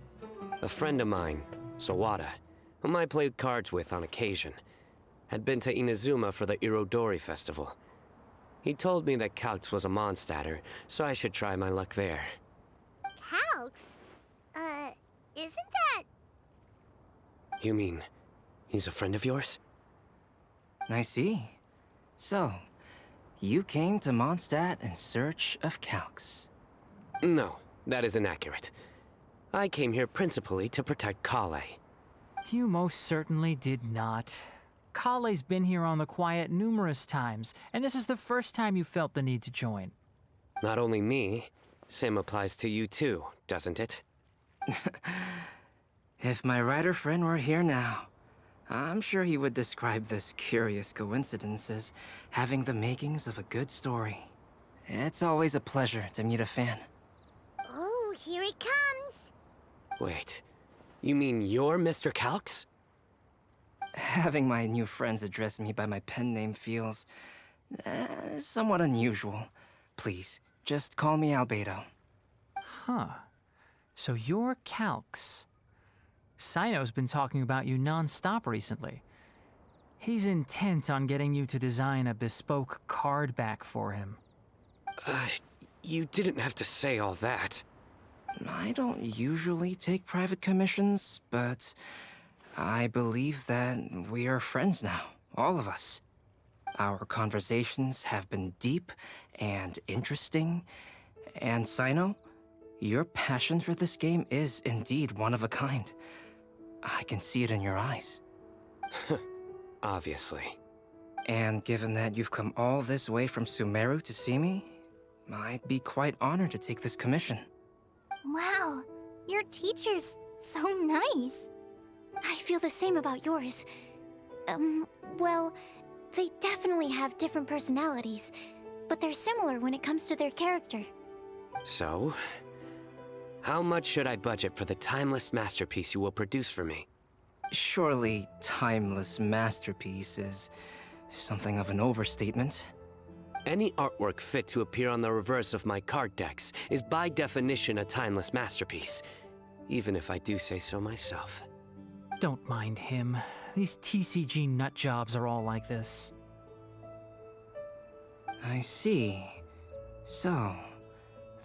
[SPEAKER 8] A friend of mine, Sawada, whom I played cards with on occasion, had been to Inazuma for the Irodori festival. He told me that Kautz was a Mondstatter, so I should try my luck there.
[SPEAKER 1] Calx? Isn't that...
[SPEAKER 8] You mean, he's a friend of yours?
[SPEAKER 10] I see. So, you came to Mondstadt in search of Calx.
[SPEAKER 8] No, that is inaccurate. I came here principally to protect Kale.
[SPEAKER 9] You most certainly did not. Kale's been here on the quiet numerous times, and this is the first time you felt the need to join.
[SPEAKER 8] Not only me, same applies to you too, doesn't it?
[SPEAKER 10] If my writer friend were here now, I'm sure he would describe this curious coincidence as having the makings of a good story. It's always a pleasure to meet a fan.
[SPEAKER 1] Oh, here he comes.
[SPEAKER 8] Wait, you mean you're Mr. Calx?
[SPEAKER 10] Having my new friends address me by my pen name feels somewhat unusual. Please, just call me Albedo.
[SPEAKER 9] Huh. So you're Calx. Sino's been talking about you non-stop recently. He's intent on getting you to design a bespoke card back for him.
[SPEAKER 8] You didn't have to say all that.
[SPEAKER 10] I don't usually take private commissions, but I believe that we are friends now, all of us. Our conversations have been deep and interesting, and Sino, your passion for this game is indeed one of a kind. I can see it in your eyes.
[SPEAKER 8] Obviously.
[SPEAKER 10] And given that you've come all this way from Sumeru to see me, I'd be quite honored to take this commission.
[SPEAKER 6] Wow, your teacher's so nice.
[SPEAKER 3] I feel the same about yours. Well, they definitely have different personalities, but they're similar when it comes to their character.
[SPEAKER 8] So, how much should I budget for the timeless masterpiece you will produce for me?
[SPEAKER 10] Surely, timeless masterpiece is something of an overstatement.
[SPEAKER 8] Any artwork fit to appear on the reverse of my card decks is by definition a timeless masterpiece, even if I do say so myself.
[SPEAKER 9] Don't mind him. These TCG nutjobs are all like this.
[SPEAKER 10] I see. So,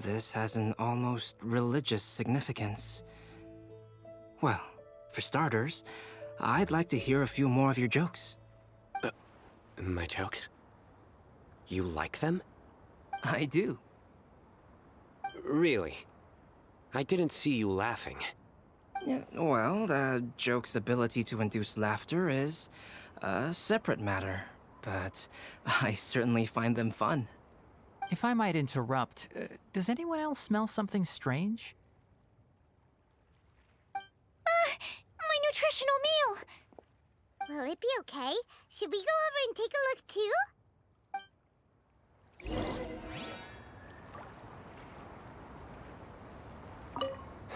[SPEAKER 10] this has an almost religious significance. Well, for starters, I'd like to hear a few more of your jokes.
[SPEAKER 8] My jokes? You like them?
[SPEAKER 10] I do.
[SPEAKER 8] Really? I didn't see you laughing.
[SPEAKER 10] Yeah, well, the joke's ability to induce laughter is a separate matter, but I certainly find them fun.
[SPEAKER 9] If I might interrupt, does anyone else smell something strange?
[SPEAKER 3] My nutritional meal!
[SPEAKER 1] Will it be okay? Should we go over and take a look too?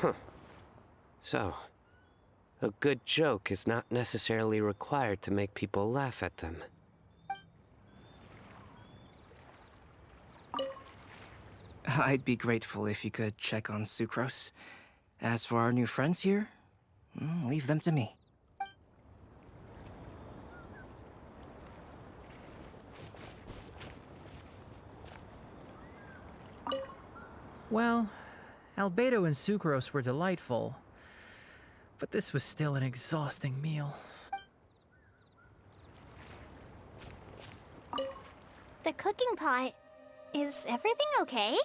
[SPEAKER 8] Huh. So, a good joke is not necessarily required to make people laugh at them.
[SPEAKER 10] I'd be grateful if you could check on Sucrose. As for our new friends here, leave them to me.
[SPEAKER 9] Well, Albedo and Sucrose were delightful, but this was still an exhausting meal.
[SPEAKER 6] The cooking pot. Is everything okay?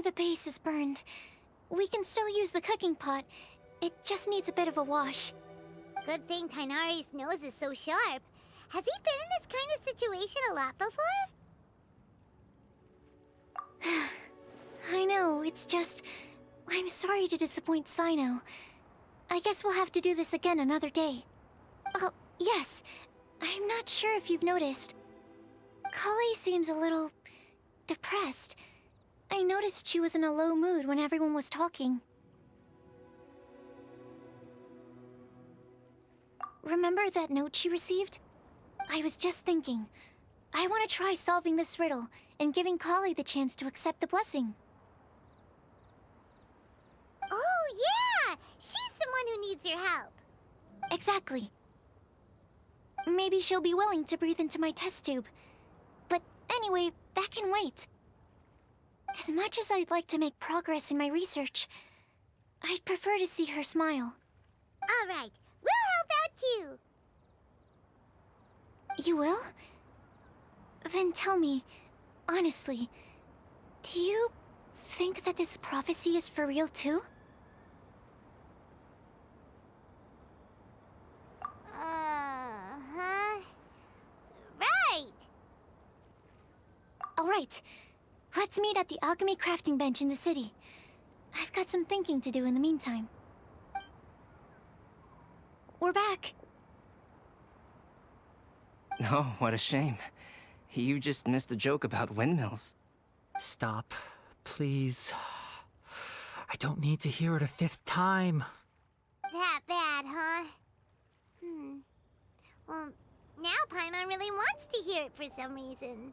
[SPEAKER 3] the base is burned. We can still use the cooking pot. It just needs a bit of a wash.
[SPEAKER 1] Good thing Tainari's nose is so sharp. Has he been in this kind of situation a lot before?
[SPEAKER 3] I know, it's just... I'm sorry to disappoint Sino. I guess we'll have to do this again another day. Oh, yes. I'm not sure if you've noticed. Klee seems a little... depressed. I noticed she was in a low mood when everyone was talking. Remember that note she received? I was just thinking. I want to try solving this riddle and giving Klee the chance to accept the blessing.
[SPEAKER 1] Oh, yeah! She's someone who needs your help.
[SPEAKER 3] Exactly. Maybe she'll be willing to breathe into my test tube. But anyway, that can wait. As much as I'd like to make progress in my research, I'd prefer to see her smile.
[SPEAKER 1] All right, we'll help out too.
[SPEAKER 3] You will? Then tell me, honestly, do you think that this prophecy is for real too?
[SPEAKER 1] Uh-huh. Right!
[SPEAKER 3] Alright, let's meet at the alchemy crafting bench in the city. I've got some thinking to do in the meantime. We're back.
[SPEAKER 10] Oh, what a shame. You just missed a joke about windmills.
[SPEAKER 9] Stop, please. I don't need to hear it a 5th time.
[SPEAKER 1] That bad, huh? Well, now Paimon really wants to hear it for some reason.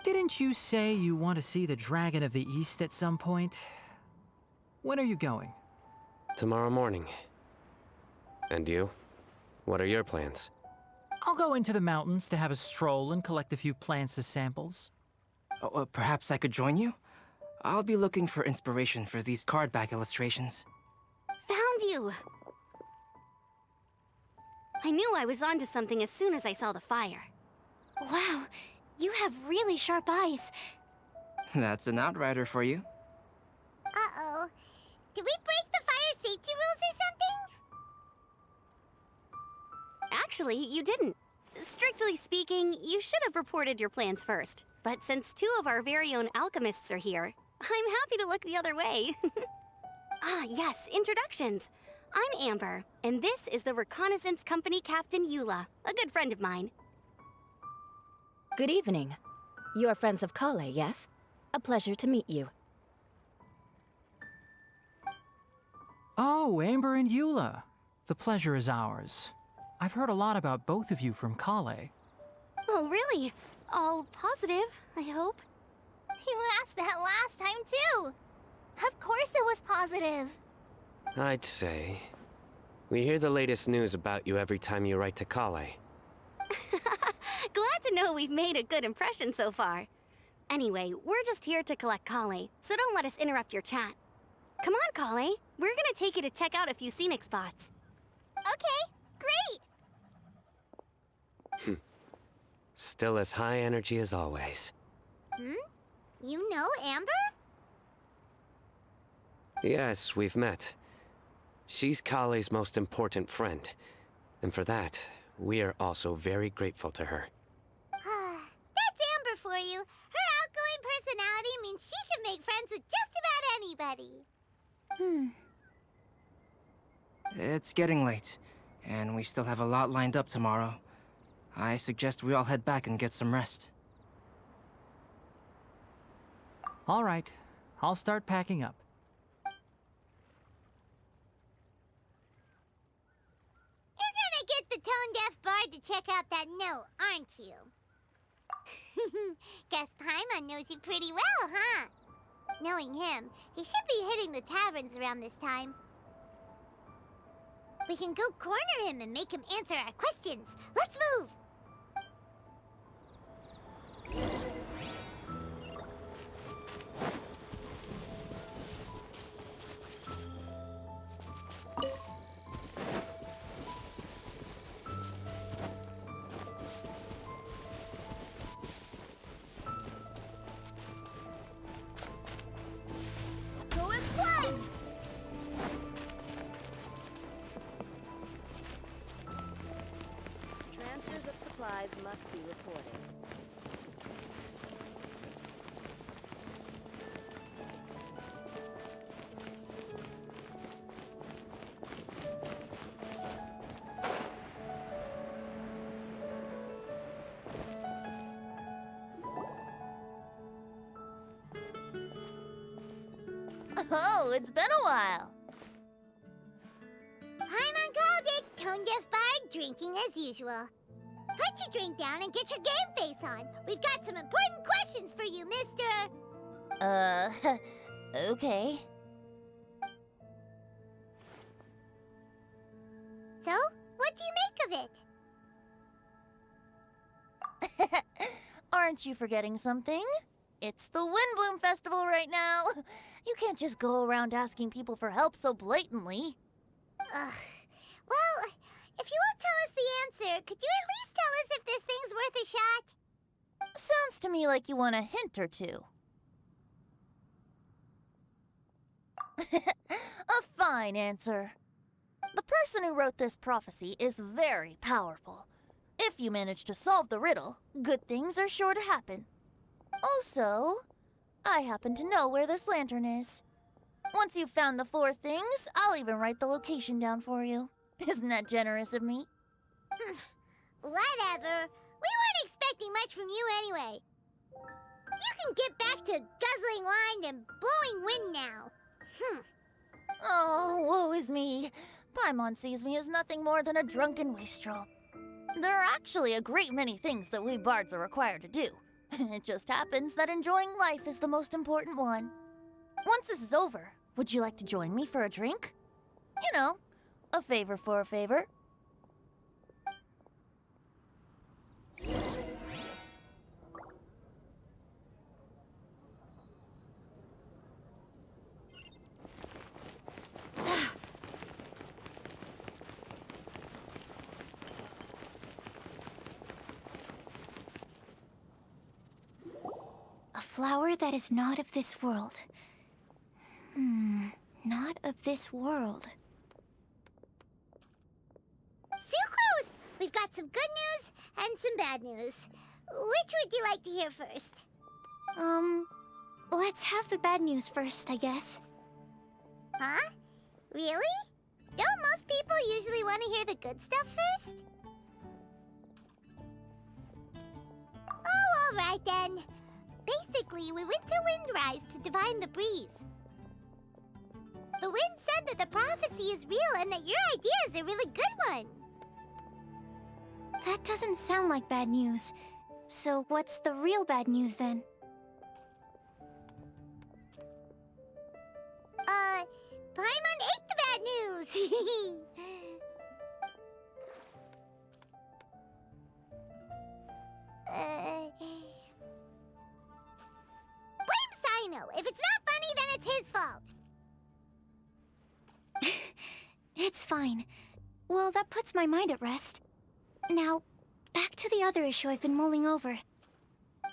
[SPEAKER 9] Didn't you say you want to see the Dragon of the East at some point? When are you going?
[SPEAKER 8] Tomorrow morning. And you? What are your plans?
[SPEAKER 9] I'll go into the mountains to have a stroll and collect a few plants as samples.
[SPEAKER 10] Oh, perhaps I could join you? I'll be looking for inspiration for these card back illustrations.
[SPEAKER 7] Found you! I knew I was onto something as soon as I saw the fire.
[SPEAKER 3] Wow, you have really sharp eyes.
[SPEAKER 10] That's an outrider for you.
[SPEAKER 1] Uh-oh. Did we break the fire safety rules or something?
[SPEAKER 7] Actually, you didn't. Strictly speaking, you should have reported your plans first. But since 2 of our very own alchemists are here, I'm happy to look the other way. Ah, yes, introductions. I'm Amber, and this is the Reconnaissance Company Captain Eula, a good friend of mine.
[SPEAKER 5] Good evening. You are friends of Klee, yes? A pleasure to meet you.
[SPEAKER 9] Oh, Amber and Eula. The pleasure is ours. I've heard a lot about both of you from Klee.
[SPEAKER 7] Oh, really? All positive, I hope?
[SPEAKER 6] You asked that last time, too! Of course it was positive!
[SPEAKER 8] I'd say. We hear the latest news about you every time you write to Klee.
[SPEAKER 7] Glad to know we've made a good impression so far. Anyway, we're just here to collect Klee, so don't let us interrupt your chat. Come on, Klee. We're gonna take you to check out a few scenic spots.
[SPEAKER 6] Okay, great!
[SPEAKER 8] Still as high energy as always.
[SPEAKER 1] You know Amber?
[SPEAKER 8] Yes, we've met. She's Kale's most important friend. And for that, we are also very grateful to her.
[SPEAKER 1] That's Amber for you. Her outgoing personality means she can make friends with just about anybody.
[SPEAKER 10] It's getting late, and we still have a lot lined up tomorrow. I suggest we all head back and get some rest.
[SPEAKER 9] All right, I'll start packing up.
[SPEAKER 1] You're gonna get the tone-deaf bard to check out that note, aren't you? Guess Paimon knows you pretty well, huh? Knowing him, he should be hitting the taverns around this time. We can go corner him and make him answer our questions. Let's move!
[SPEAKER 11] supplies must be reported.
[SPEAKER 12] Oh, it's been a while.
[SPEAKER 1] Paimon called it. Tone-deaf bard, drinking as usual. Put your drink down and get your game face on. We've got some important questions for you, mister.
[SPEAKER 12] Okay.
[SPEAKER 1] So, what do you make of it?
[SPEAKER 12] Aren't you forgetting something? It's the Windblume Festival right now. You can't just go around asking people for help so blatantly.
[SPEAKER 1] Well, if you won't tell us the answer, could you at least tell us if this thing's worth a shot?
[SPEAKER 12] Sounds to me like you want a hint or two. A fine answer. The person who wrote this prophecy is very powerful. If you manage to solve the riddle, good things are sure to happen. Also, I happen to know where this lantern is. Once you've found the 4 things, I'll even write the location down for you. Isn't that generous of me?
[SPEAKER 1] Whatever. We weren't expecting much from you anyway. You can get back to guzzling wine and blowing wind now.
[SPEAKER 12] Oh, woe is me. Paimon sees me as nothing more than a drunken wastrel. There are actually a great many things that we bards are required to do. It just happens that enjoying life is the most important one. Once this is over, would you like to join me for a drink? You know, a favor for a favor.
[SPEAKER 3] A flower that is not of this world. Not of this world.
[SPEAKER 1] Sucrose! We've got some good news and some bad news. Which would you like to hear first?
[SPEAKER 3] Let's have the bad news first, I guess.
[SPEAKER 1] Huh? Really? Don't most people usually want to hear the good stuff first? Oh, alright then. Basically, we went to Windrise to divine the breeze. The wind said that the prophecy is real and that your idea is a really good one.
[SPEAKER 3] That doesn't sound like bad news. So what's the real bad news then?
[SPEAKER 1] Paimon ate the bad news! Blame Sino! If it's not funny, then it's his fault!
[SPEAKER 3] It's fine. Well, that puts my mind at rest. Now, back to the other issue I've been mulling over.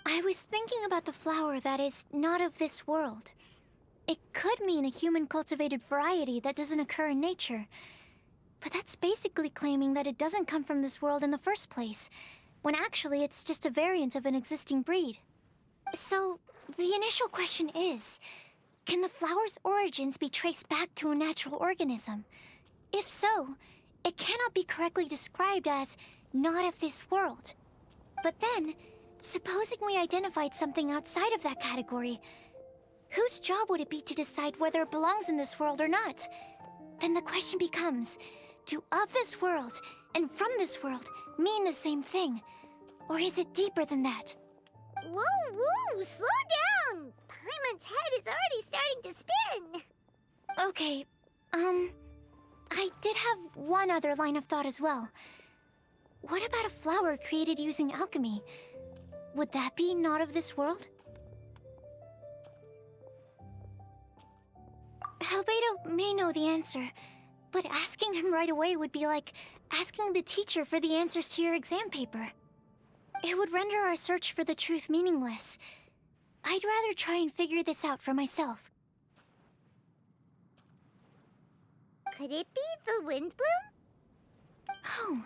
[SPEAKER 3] I was thinking about the flower that is not of this world. It could mean a human-cultivated variety that doesn't occur in nature. But that's basically claiming that it doesn't come from this world in the first place, when actually it's just a variant of an existing breed. So, the initial question is, can the flower's origins be traced back to a natural organism? If so, it cannot be correctly described as not of this world. But then, supposing we identified something outside of that category, whose job would it be to decide whether it belongs in this world or not? Then the question becomes, do of this world and from this world mean the same thing? Or is it deeper than that?
[SPEAKER 1] Whoa, slow down! Paimon's head is already starting to spin!
[SPEAKER 3] Okay, I did have one other line of thought as well. What about a flower created using alchemy? Would that be not of this world? Albedo may know the answer, but asking him right away would be like asking the teacher for the answers to your exam paper. It would render our search for the truth meaningless. I'd rather try and figure this out for myself.
[SPEAKER 1] Could it be the Windblume?
[SPEAKER 3] Oh,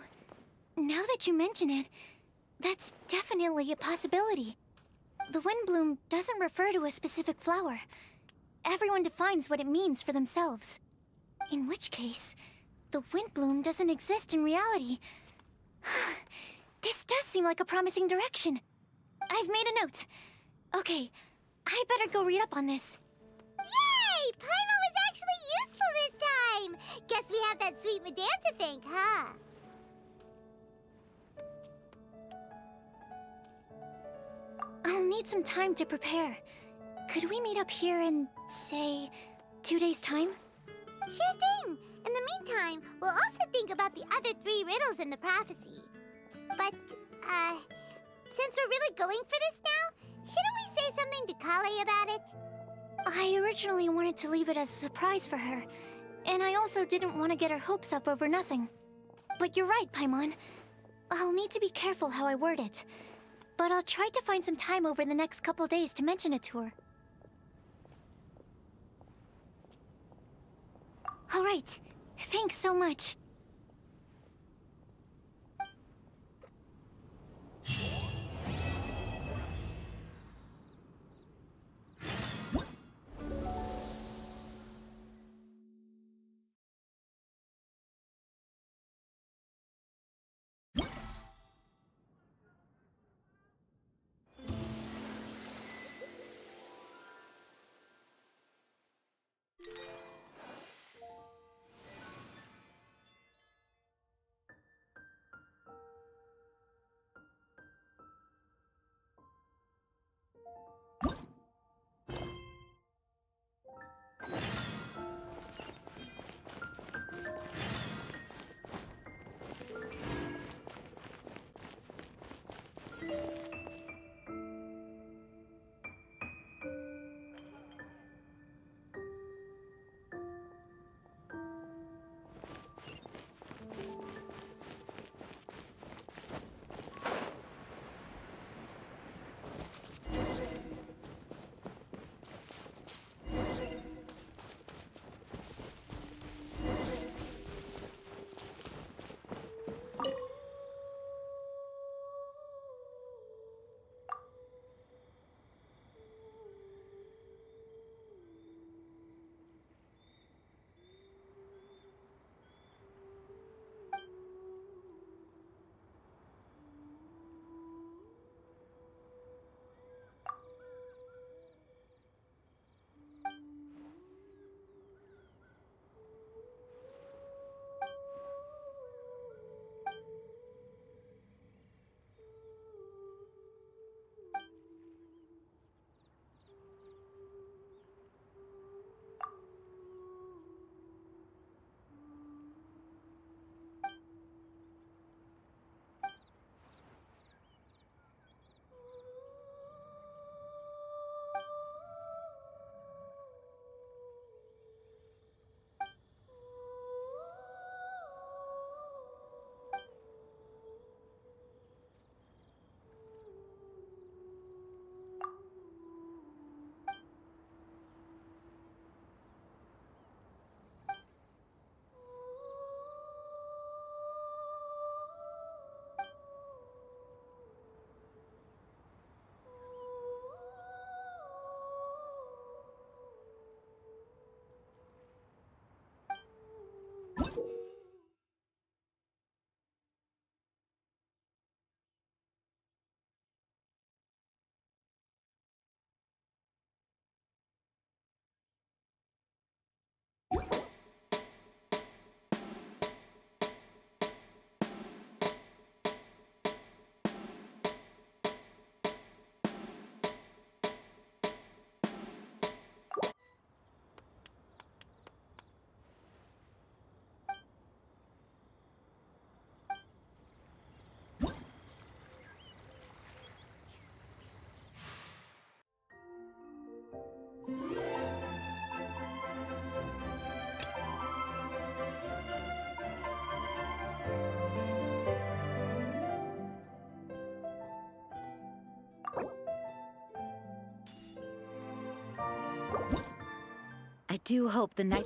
[SPEAKER 3] now that you mention it, That's definitely a possibility. The Windblume doesn't refer to a specific flower. Everyone defines what it means for themselves. In which case, the Windblume doesn't exist in reality. This does seem like a promising direction. I've made a note. Okay, I better go read up on this.
[SPEAKER 1] Yay! Paimon was actually useful this time! Guess we have that sweet madame to thank, huh?
[SPEAKER 3] I'll need some time to prepare. Could we meet up here in, say, 2 days' time?
[SPEAKER 1] Sure thing! In the meantime, we'll also think about the other 3 riddles in the prophecy. But, since we're really going for this now, shouldn't we say something to Klee about it?
[SPEAKER 3] I originally wanted to leave it as a surprise for her, and I also didn't want to get her hopes up over nothing. But you're right, Paimon. I'll need to be careful how I word it. But I'll try to find some time over the next couple days to mention it to her. All right. Thanks so much.
[SPEAKER 5] I do hope the night...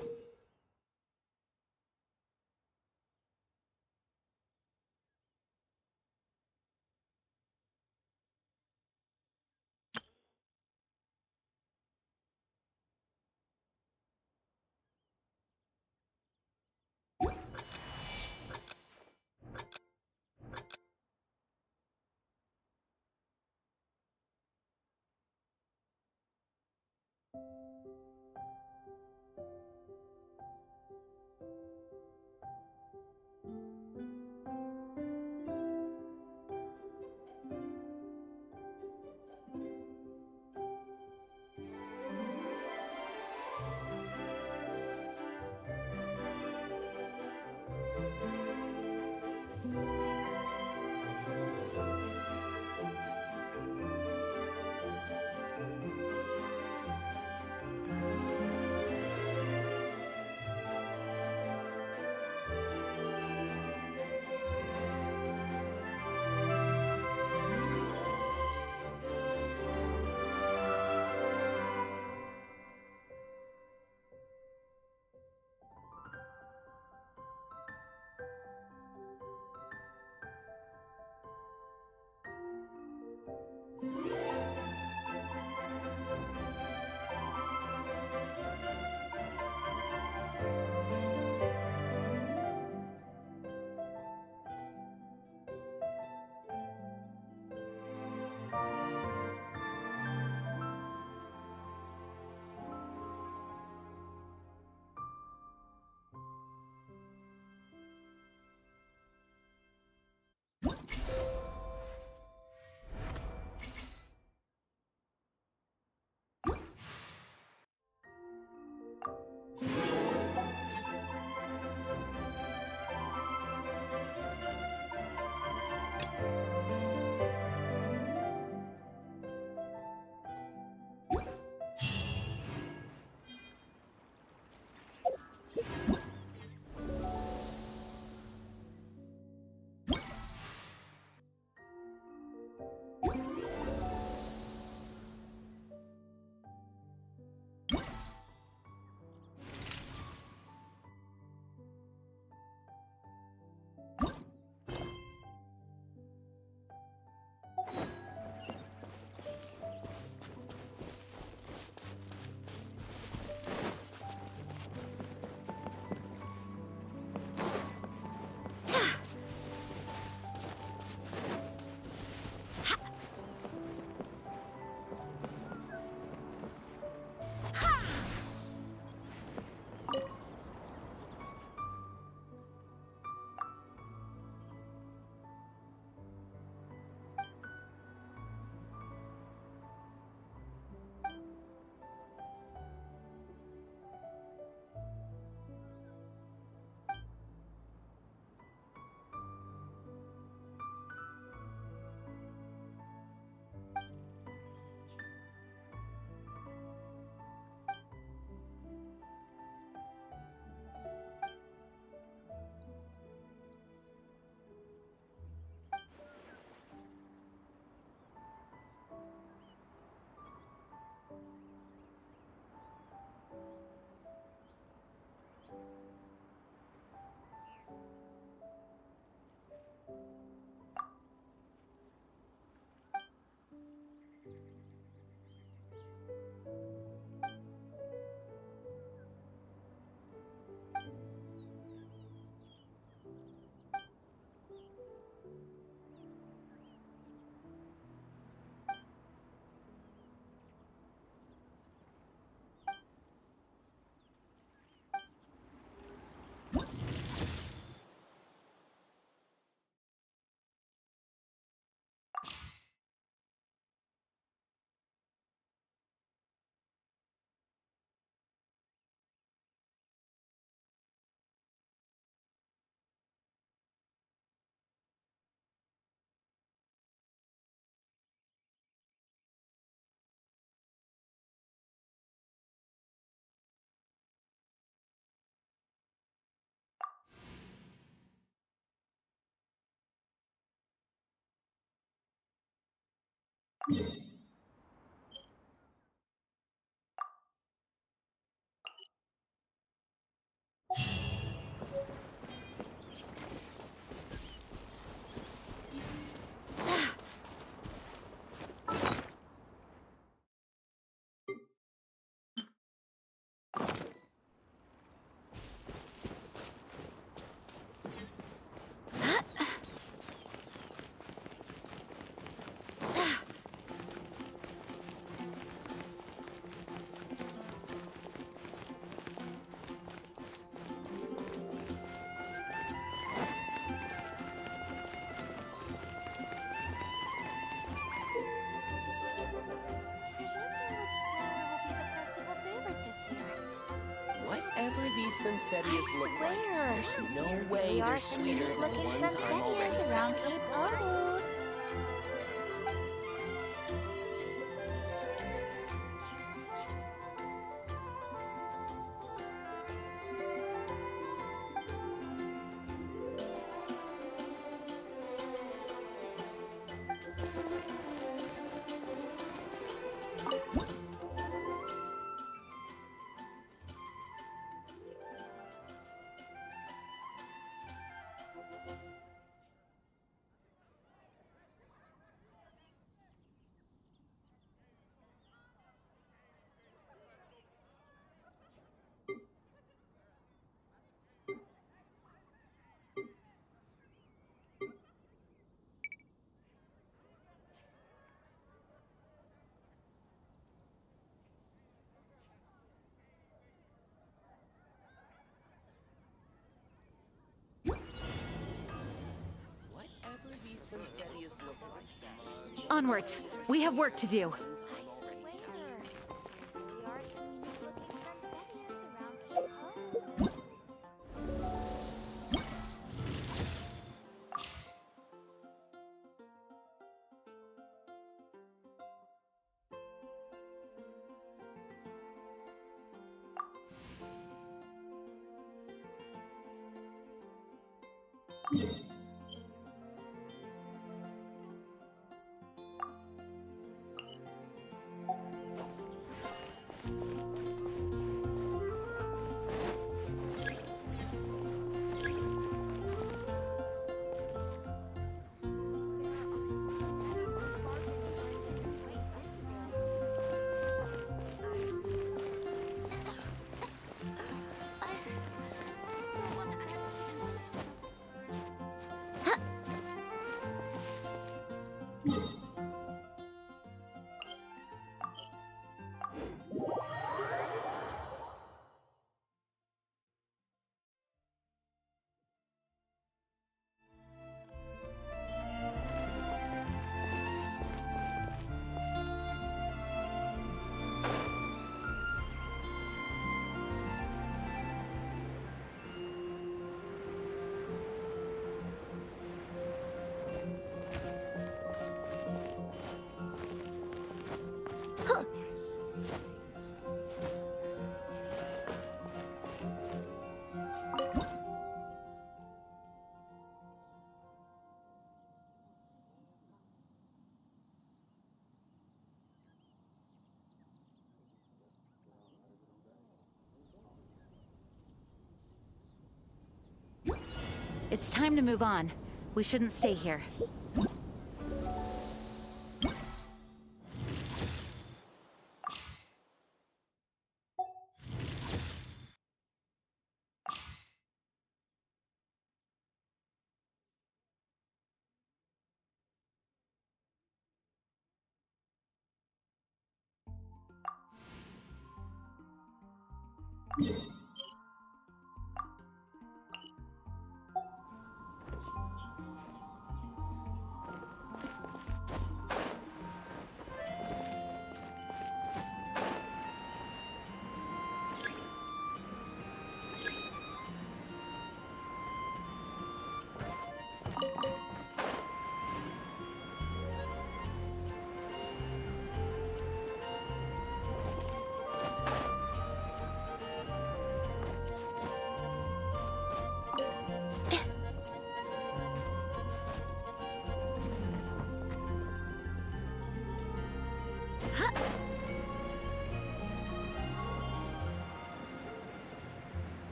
[SPEAKER 11] Whatever these Sunsettias look like,
[SPEAKER 12] Swear.
[SPEAKER 11] there's no
[SPEAKER 12] Here
[SPEAKER 11] way
[SPEAKER 12] we are,
[SPEAKER 11] they're
[SPEAKER 12] some
[SPEAKER 11] sweeter than the
[SPEAKER 12] neat-looking
[SPEAKER 11] ones I'm already
[SPEAKER 12] Sunsettias around
[SPEAKER 11] selling.
[SPEAKER 12] Cape Old.
[SPEAKER 11] Whatever these Sunsettias look like,
[SPEAKER 5] Onwards. We have work to do.
[SPEAKER 12] We are some neat-looking Sunsettias around Cape Old.
[SPEAKER 5] It's time to move on. We shouldn't stay here.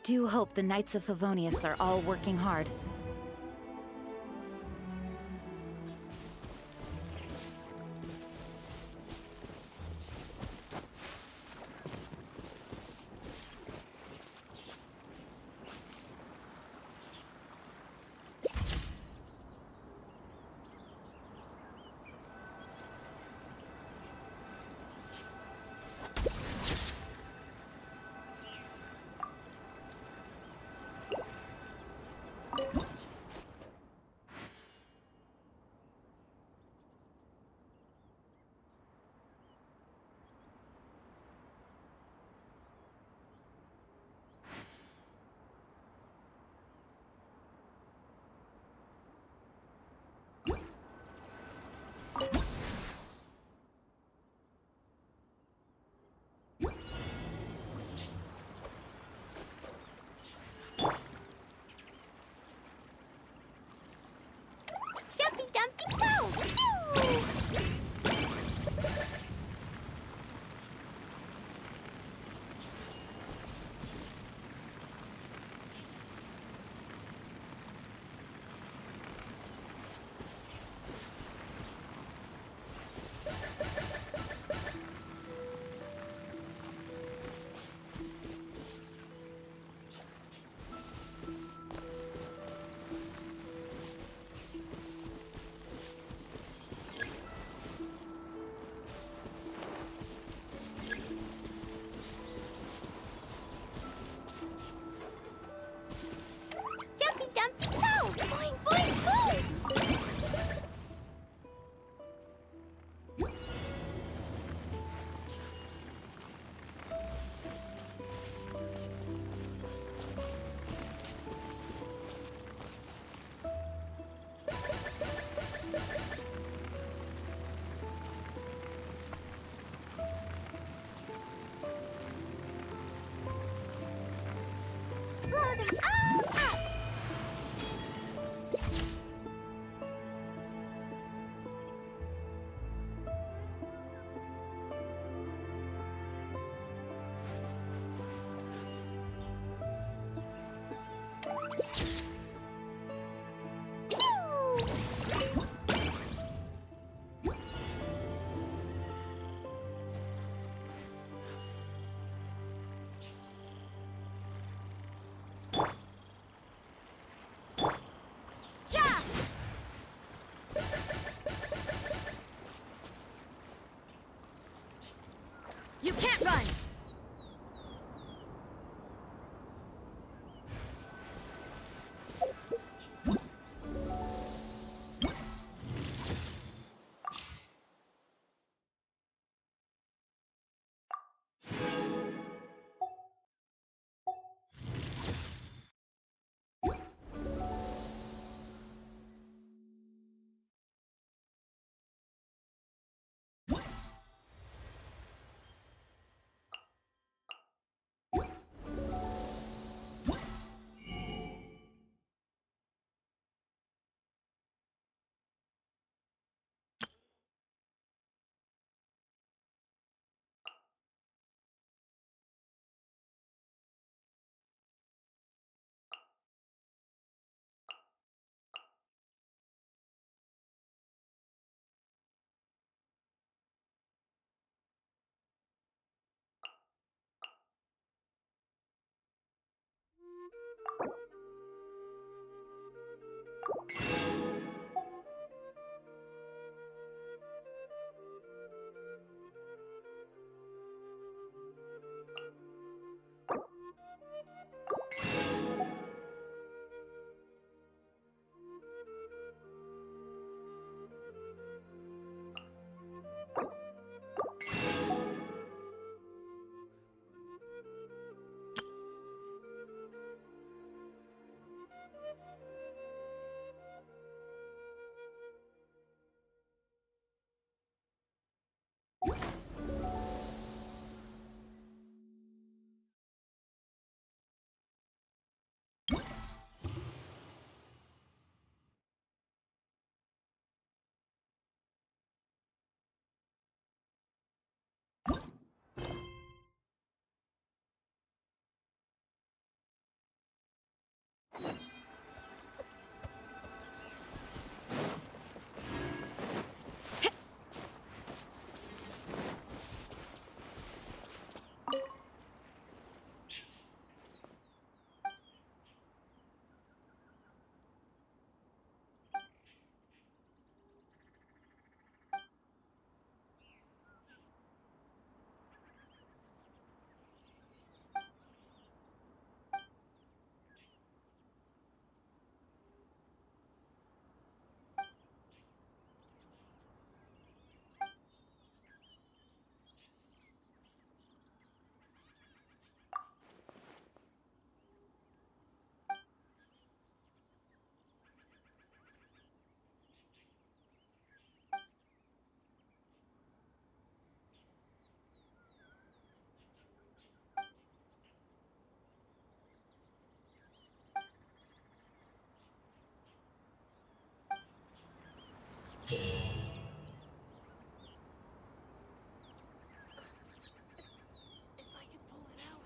[SPEAKER 5] do hope the Knights of Favonius are all working hard.
[SPEAKER 1] Jumpy dumpy go! Pew!
[SPEAKER 11] I could pull it out.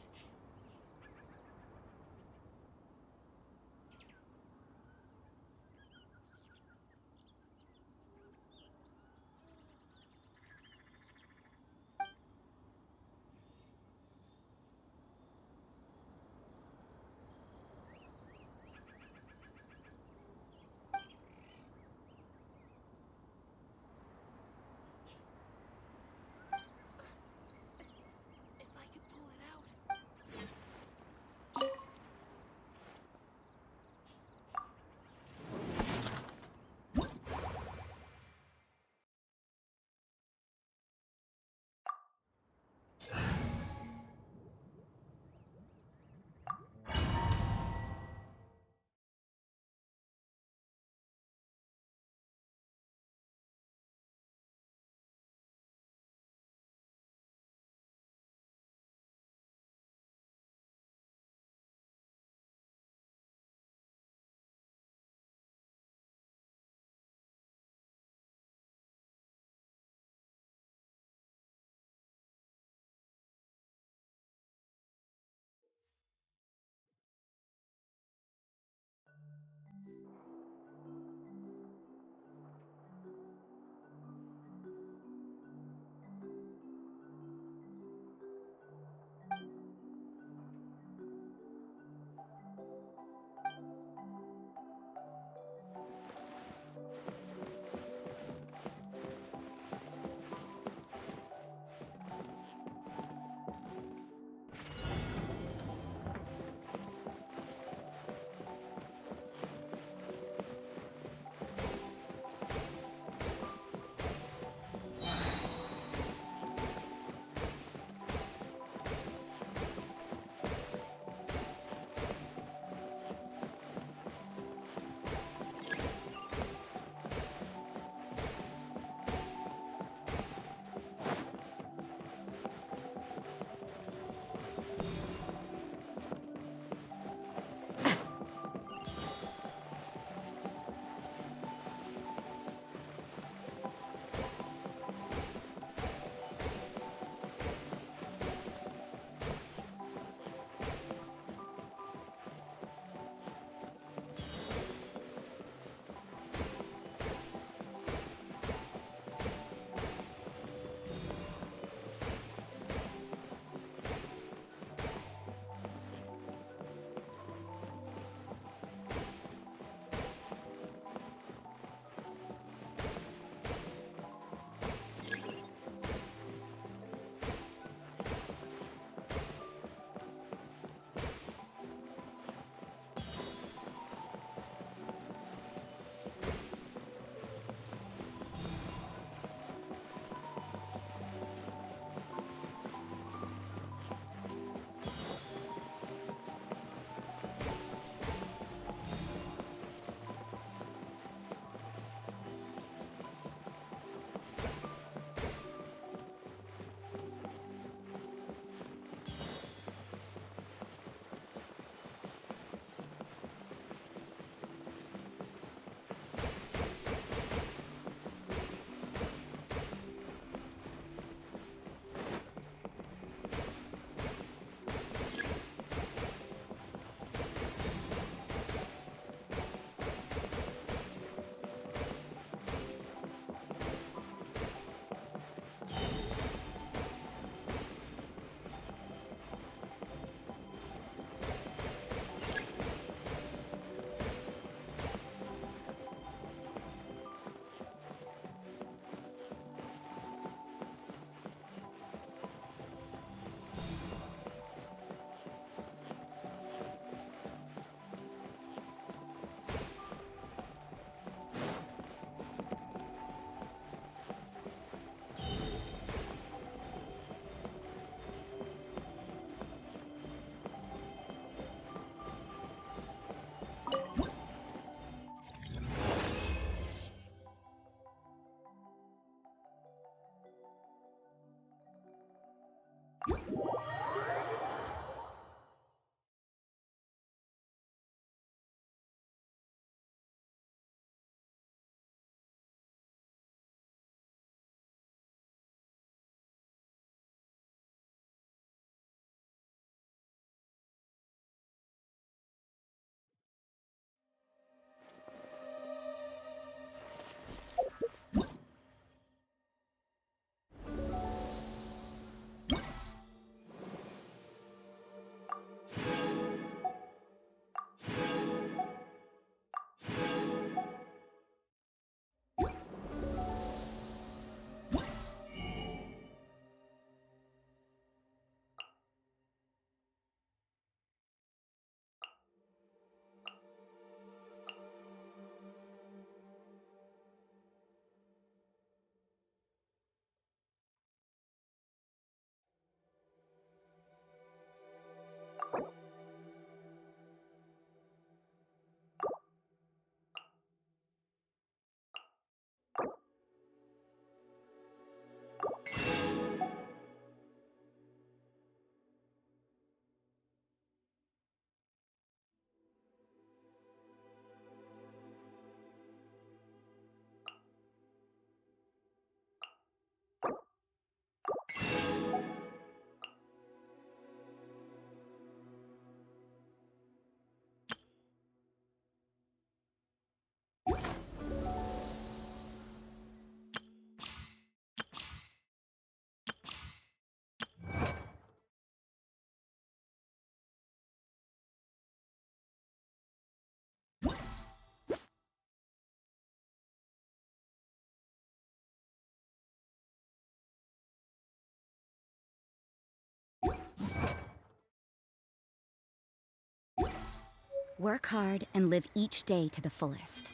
[SPEAKER 13] Work hard and live each day to the fullest.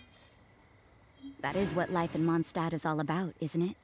[SPEAKER 13] That is what life in Mondstadt is all about, isn't it?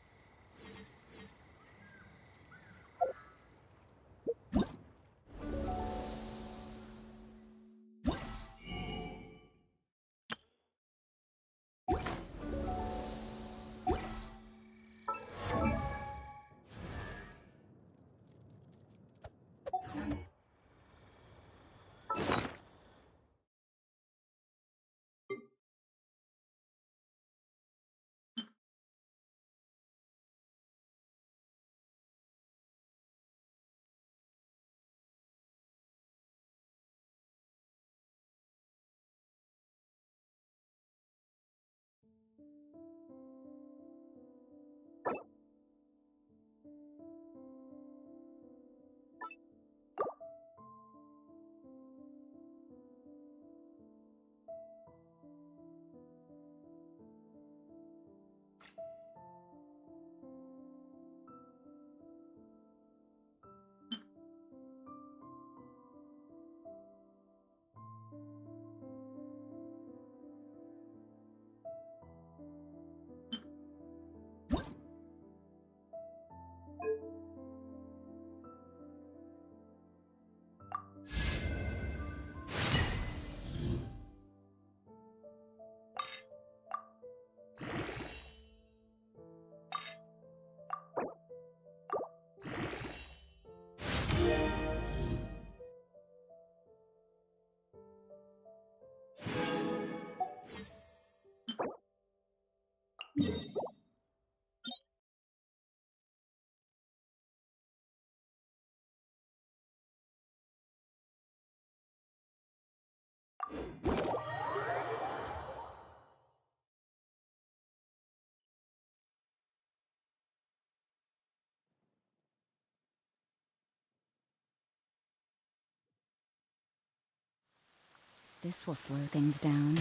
[SPEAKER 13] This will slow things down.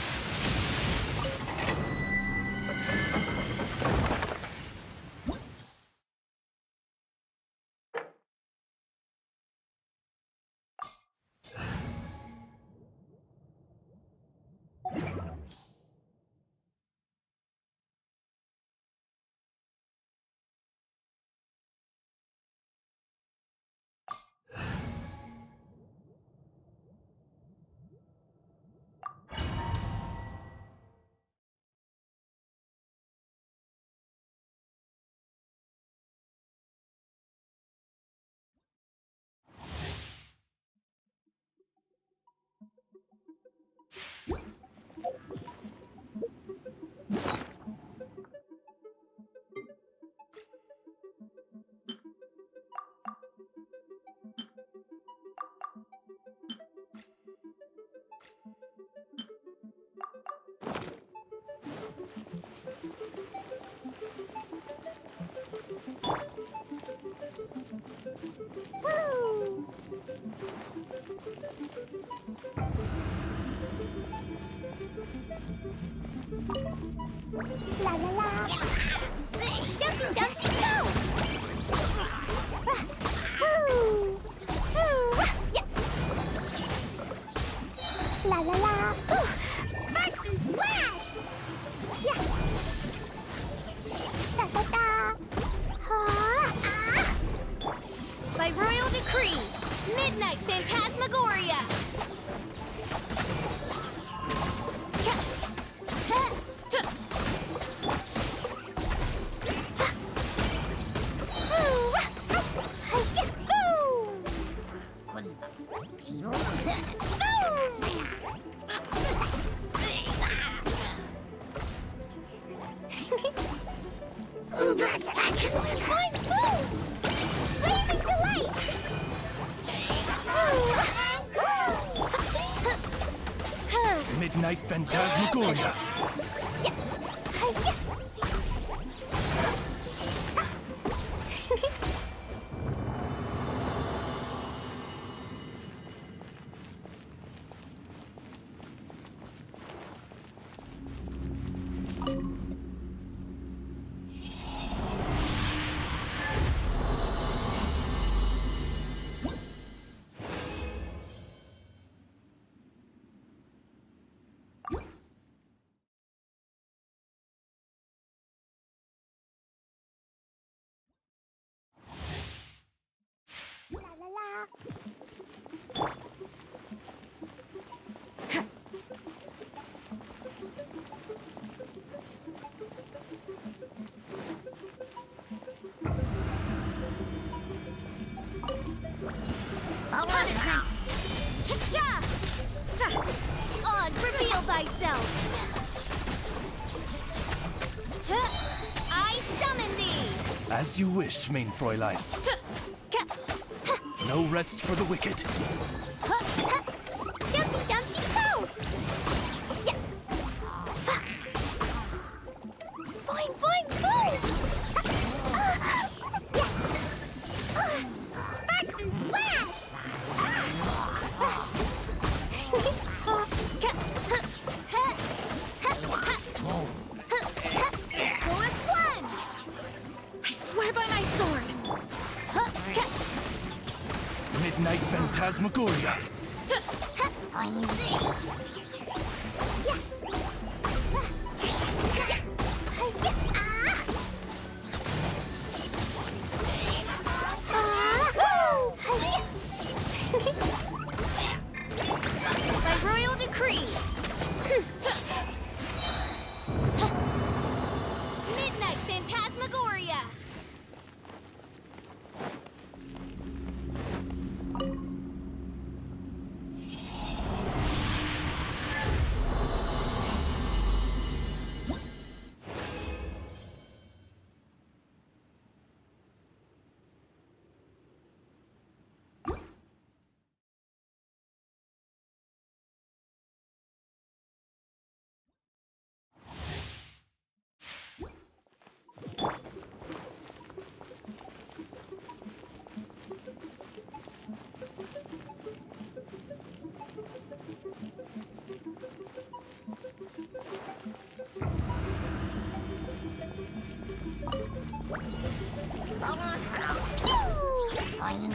[SPEAKER 1] La la la. Jumping, jumping, go! Woo! Yeah. La la la. Sparks and blast! Yeah. Da da da.
[SPEAKER 7] By royal decree, Midnight Phantasmagoria!
[SPEAKER 4] Midnight Phantasmagoria.
[SPEAKER 1] La la la.
[SPEAKER 7] Punishment! Yeah! Oz, reveal thyself! I summon thee!
[SPEAKER 4] As you wish, main Fräulein. No rest for the wicked.
[SPEAKER 1] Dumpty dumpty go! Yeah. Boing boing boing! Sparks and flash!
[SPEAKER 7] Chorus one! I swear by my sword!
[SPEAKER 4] Midnight Phantasmagoria.
[SPEAKER 7] By royal decree! Midnight Phantasmagoria!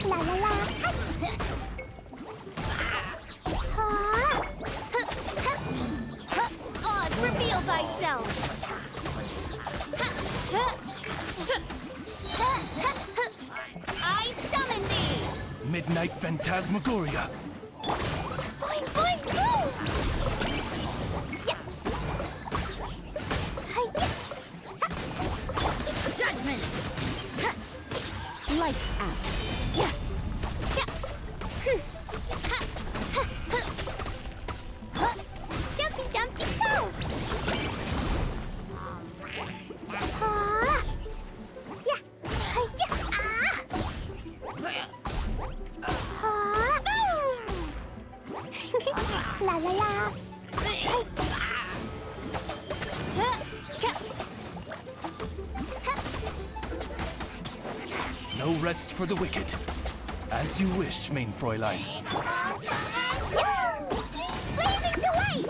[SPEAKER 1] La la la.
[SPEAKER 7] Oz, reveal thyself! I summon thee!
[SPEAKER 4] Midnight Phantasmagoria.
[SPEAKER 1] Boing boing boing!
[SPEAKER 7] Judgment!
[SPEAKER 13] Lights out.
[SPEAKER 1] Dumpty dumpty go! La la la.
[SPEAKER 4] No rest for the wicked. As you wish, main Fräulein.
[SPEAKER 1] Blazing away!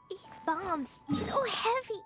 [SPEAKER 1] These bombs, so heavy.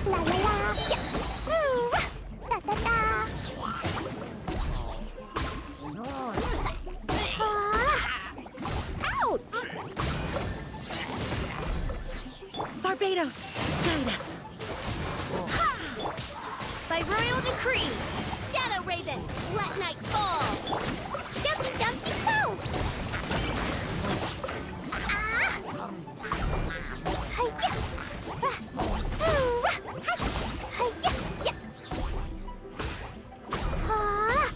[SPEAKER 6] La la la. Ooh, da da da. Ouch!
[SPEAKER 7] Barbados, guide us. By royal decree, Shadow Raven, let night fall.
[SPEAKER 6] Dumpty dumpty go! Ah! Hi-ya! Ooh, hi-ya! Ya! Ah!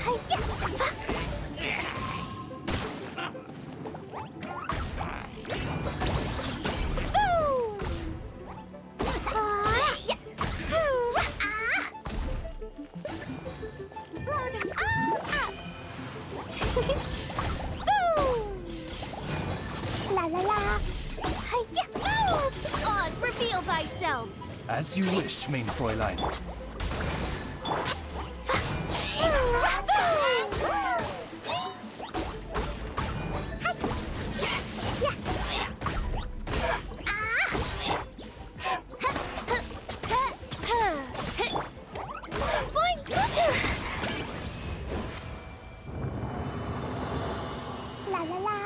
[SPEAKER 6] Hi-ya! Ooh! Ah! Ya! Ooh! Ah! Burning up! Ooh! La la la! Hi-ya! Ooh!
[SPEAKER 7] Oz, reveal thyself.
[SPEAKER 4] As you wish, main Fräulein.
[SPEAKER 6] La la la.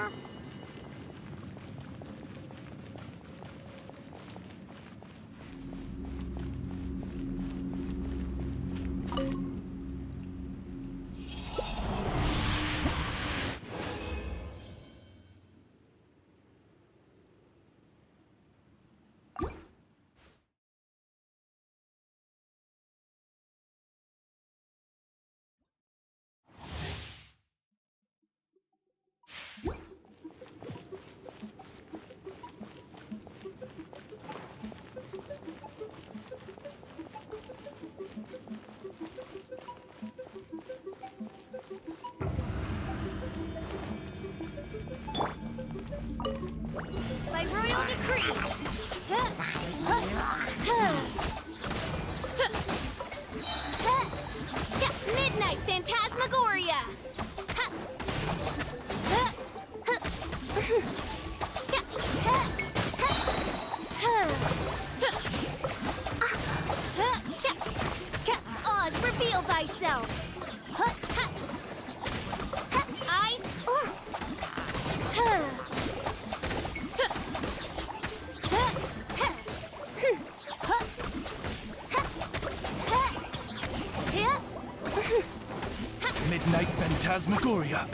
[SPEAKER 7] By royal decree. Midnight Phantasmagoria. Oz, reveal thyself. Ice.
[SPEAKER 4] Midnight Phantasmagoria.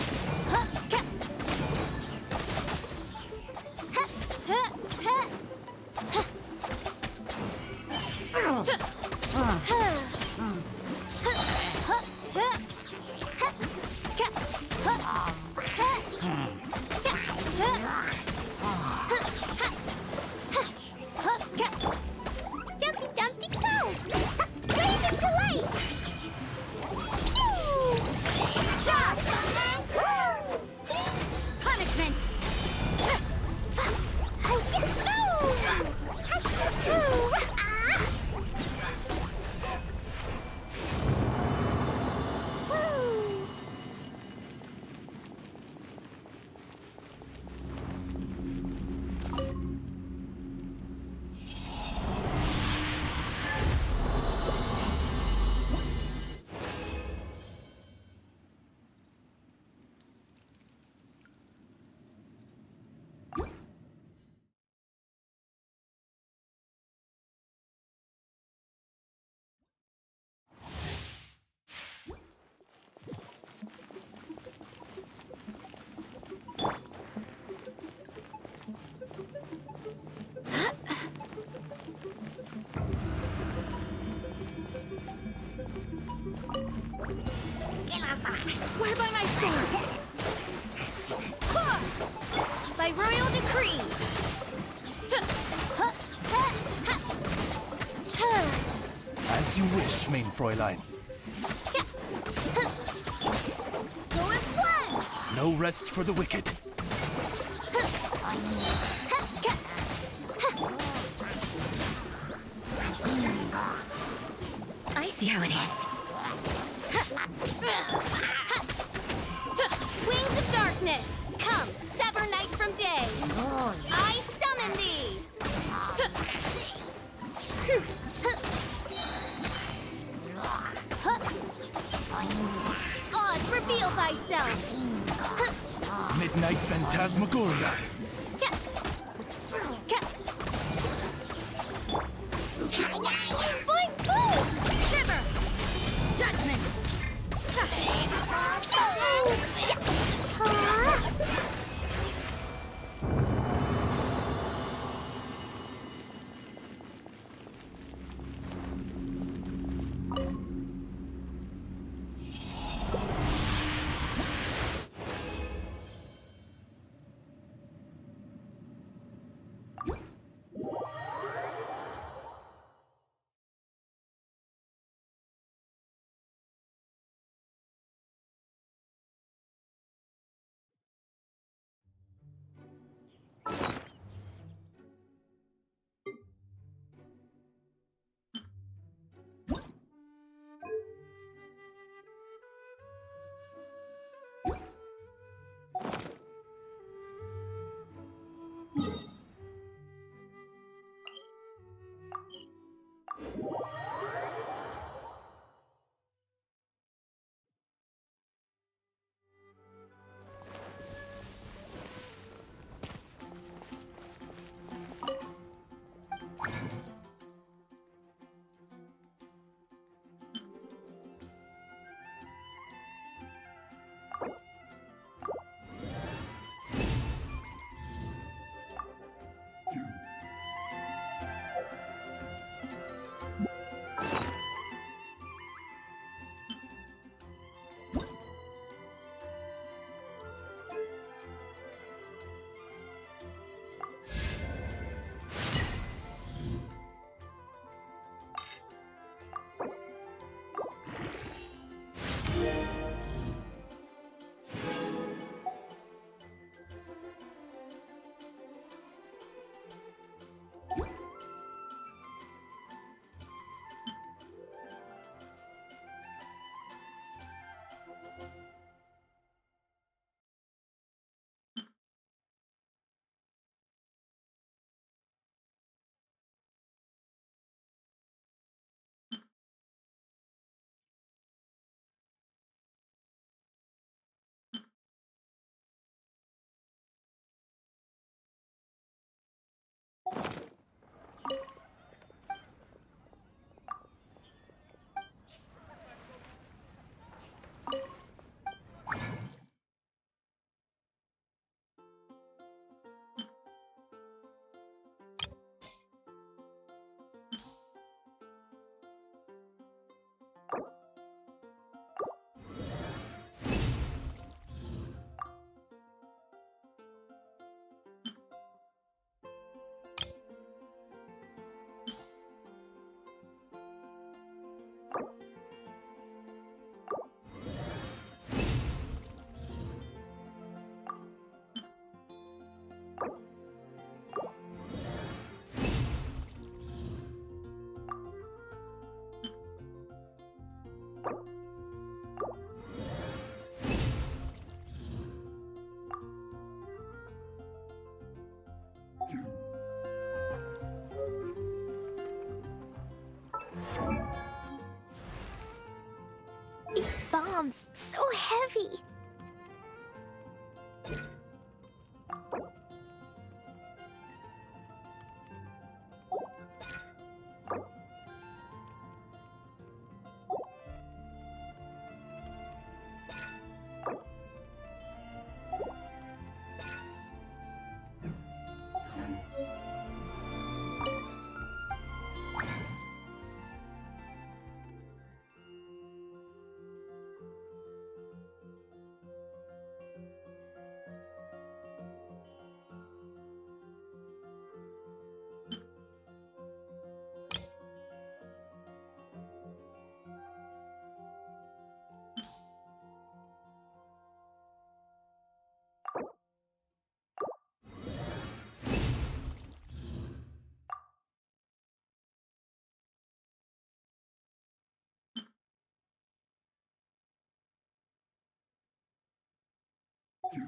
[SPEAKER 6] Dumpty dumpty go! Blaze into light! Pew!
[SPEAKER 7] I swear by my sword! By royal decree!
[SPEAKER 4] As you wish, main Fräulein.
[SPEAKER 12] Go as planned!
[SPEAKER 4] No rest for the wicked.
[SPEAKER 13] I see how it is.
[SPEAKER 7] Wings of darkness! Come, sever night from day! I summon thee! Oz, reveal thyself!
[SPEAKER 4] Midnight Phantasmagoria.
[SPEAKER 7] Shiver! Judgment!
[SPEAKER 6] These bombs, so heavy. These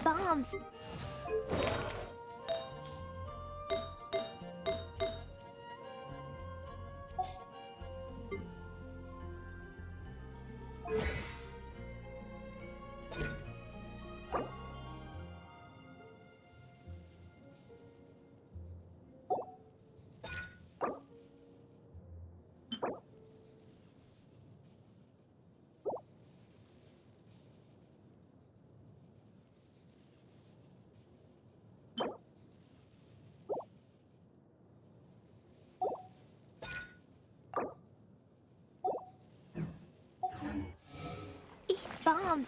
[SPEAKER 6] bombs. These bombs.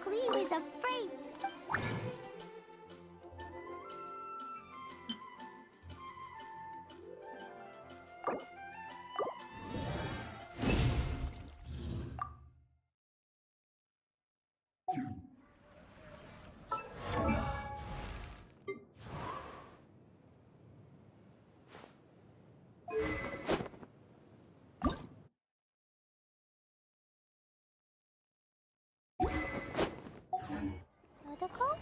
[SPEAKER 6] Klee was afraid. Dodoco?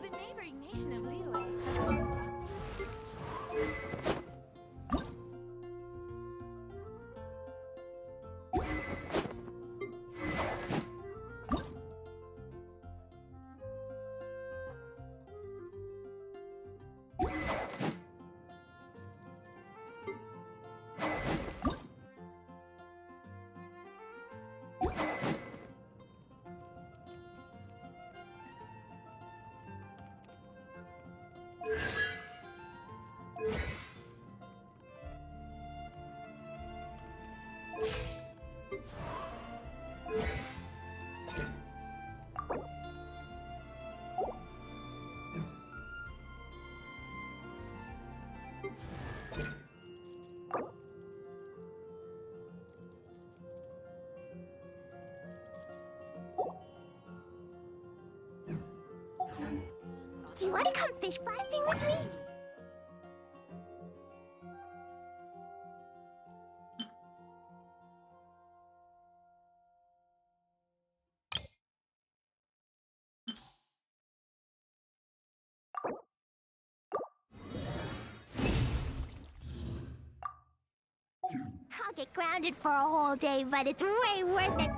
[SPEAKER 5] The neighboring nation of Liyue has the most
[SPEAKER 6] Do you want to come fish blasting with me?
[SPEAKER 1] I'll get grounded for a whole day, but it's way worth it.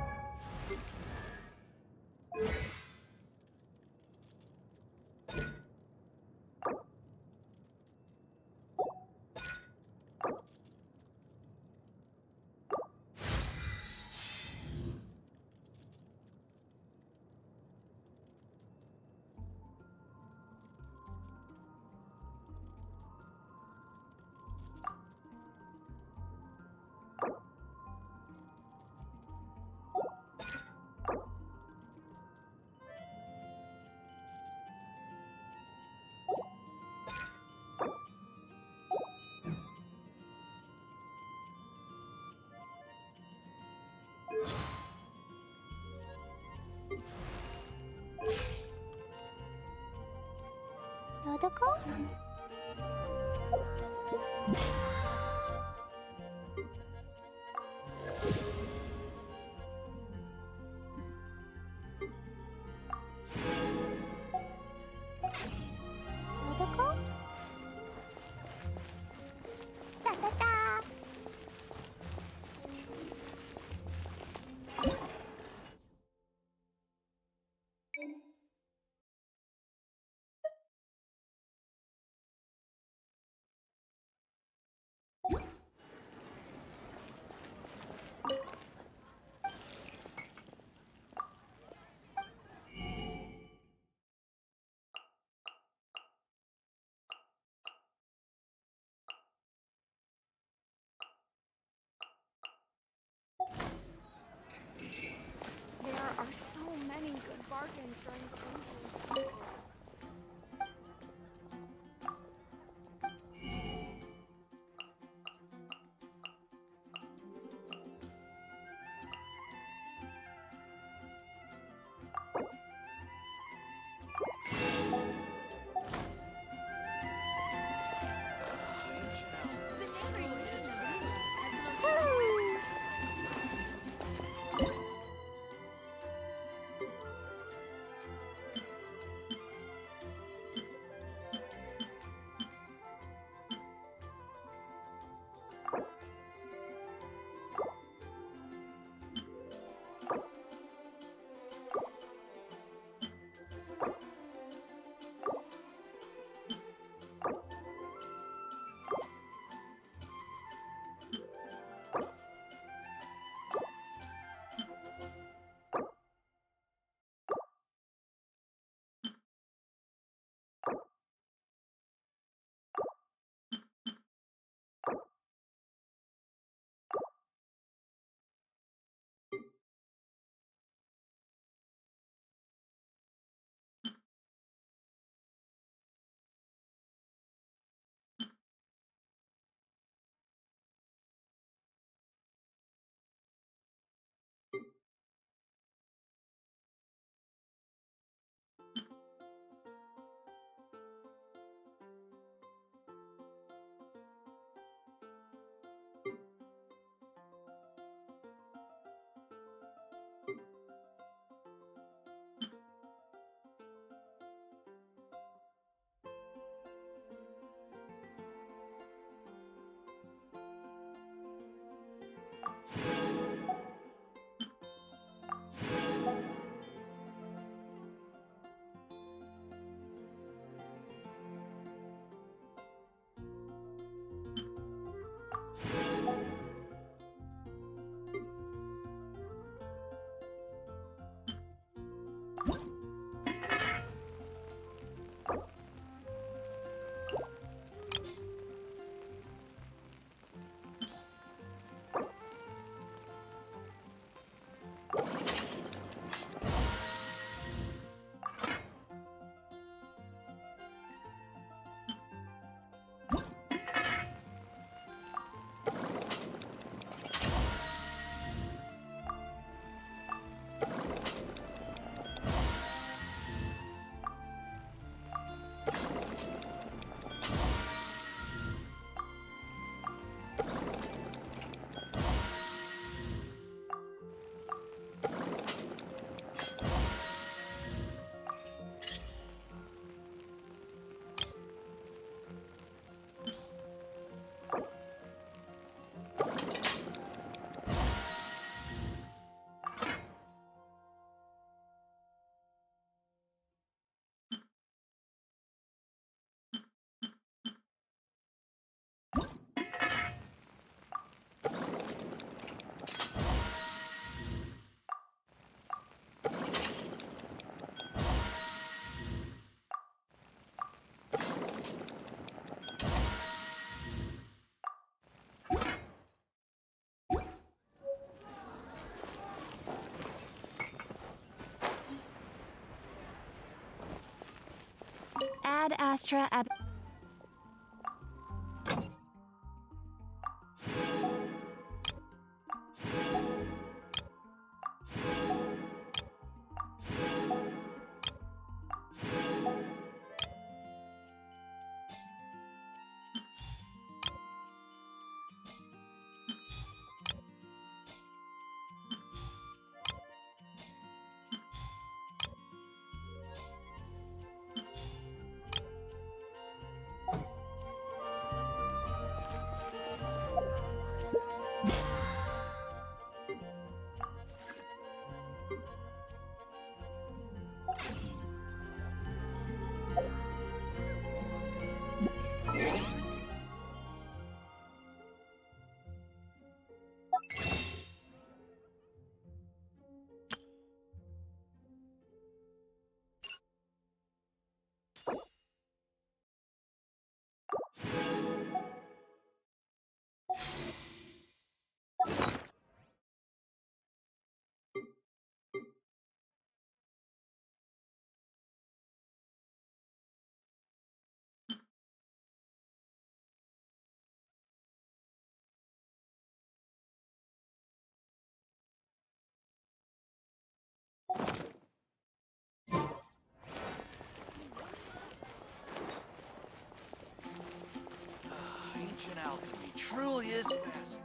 [SPEAKER 6] Dodoco? Dodoco?
[SPEAKER 1] Ta-ta-ta!
[SPEAKER 14] There are so many good bargains during the winter.
[SPEAKER 5] Ad Astra Ab...
[SPEAKER 11] Ancient alchemy truly is fascinating.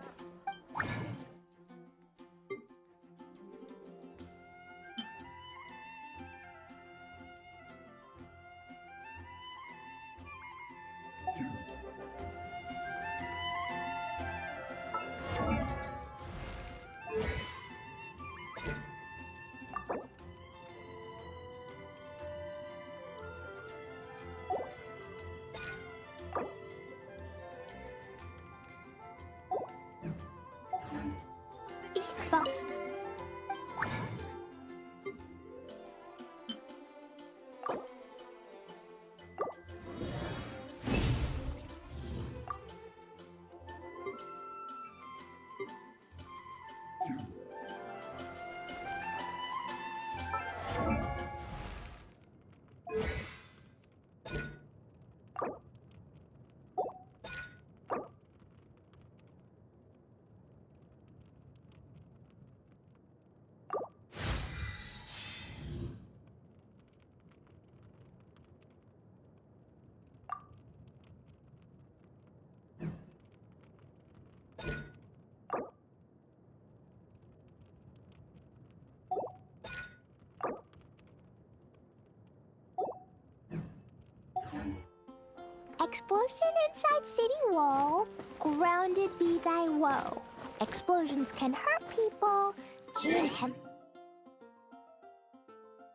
[SPEAKER 6] Explosion inside city wall. Grounded be thy woe. Explosions can hurt people. Genes can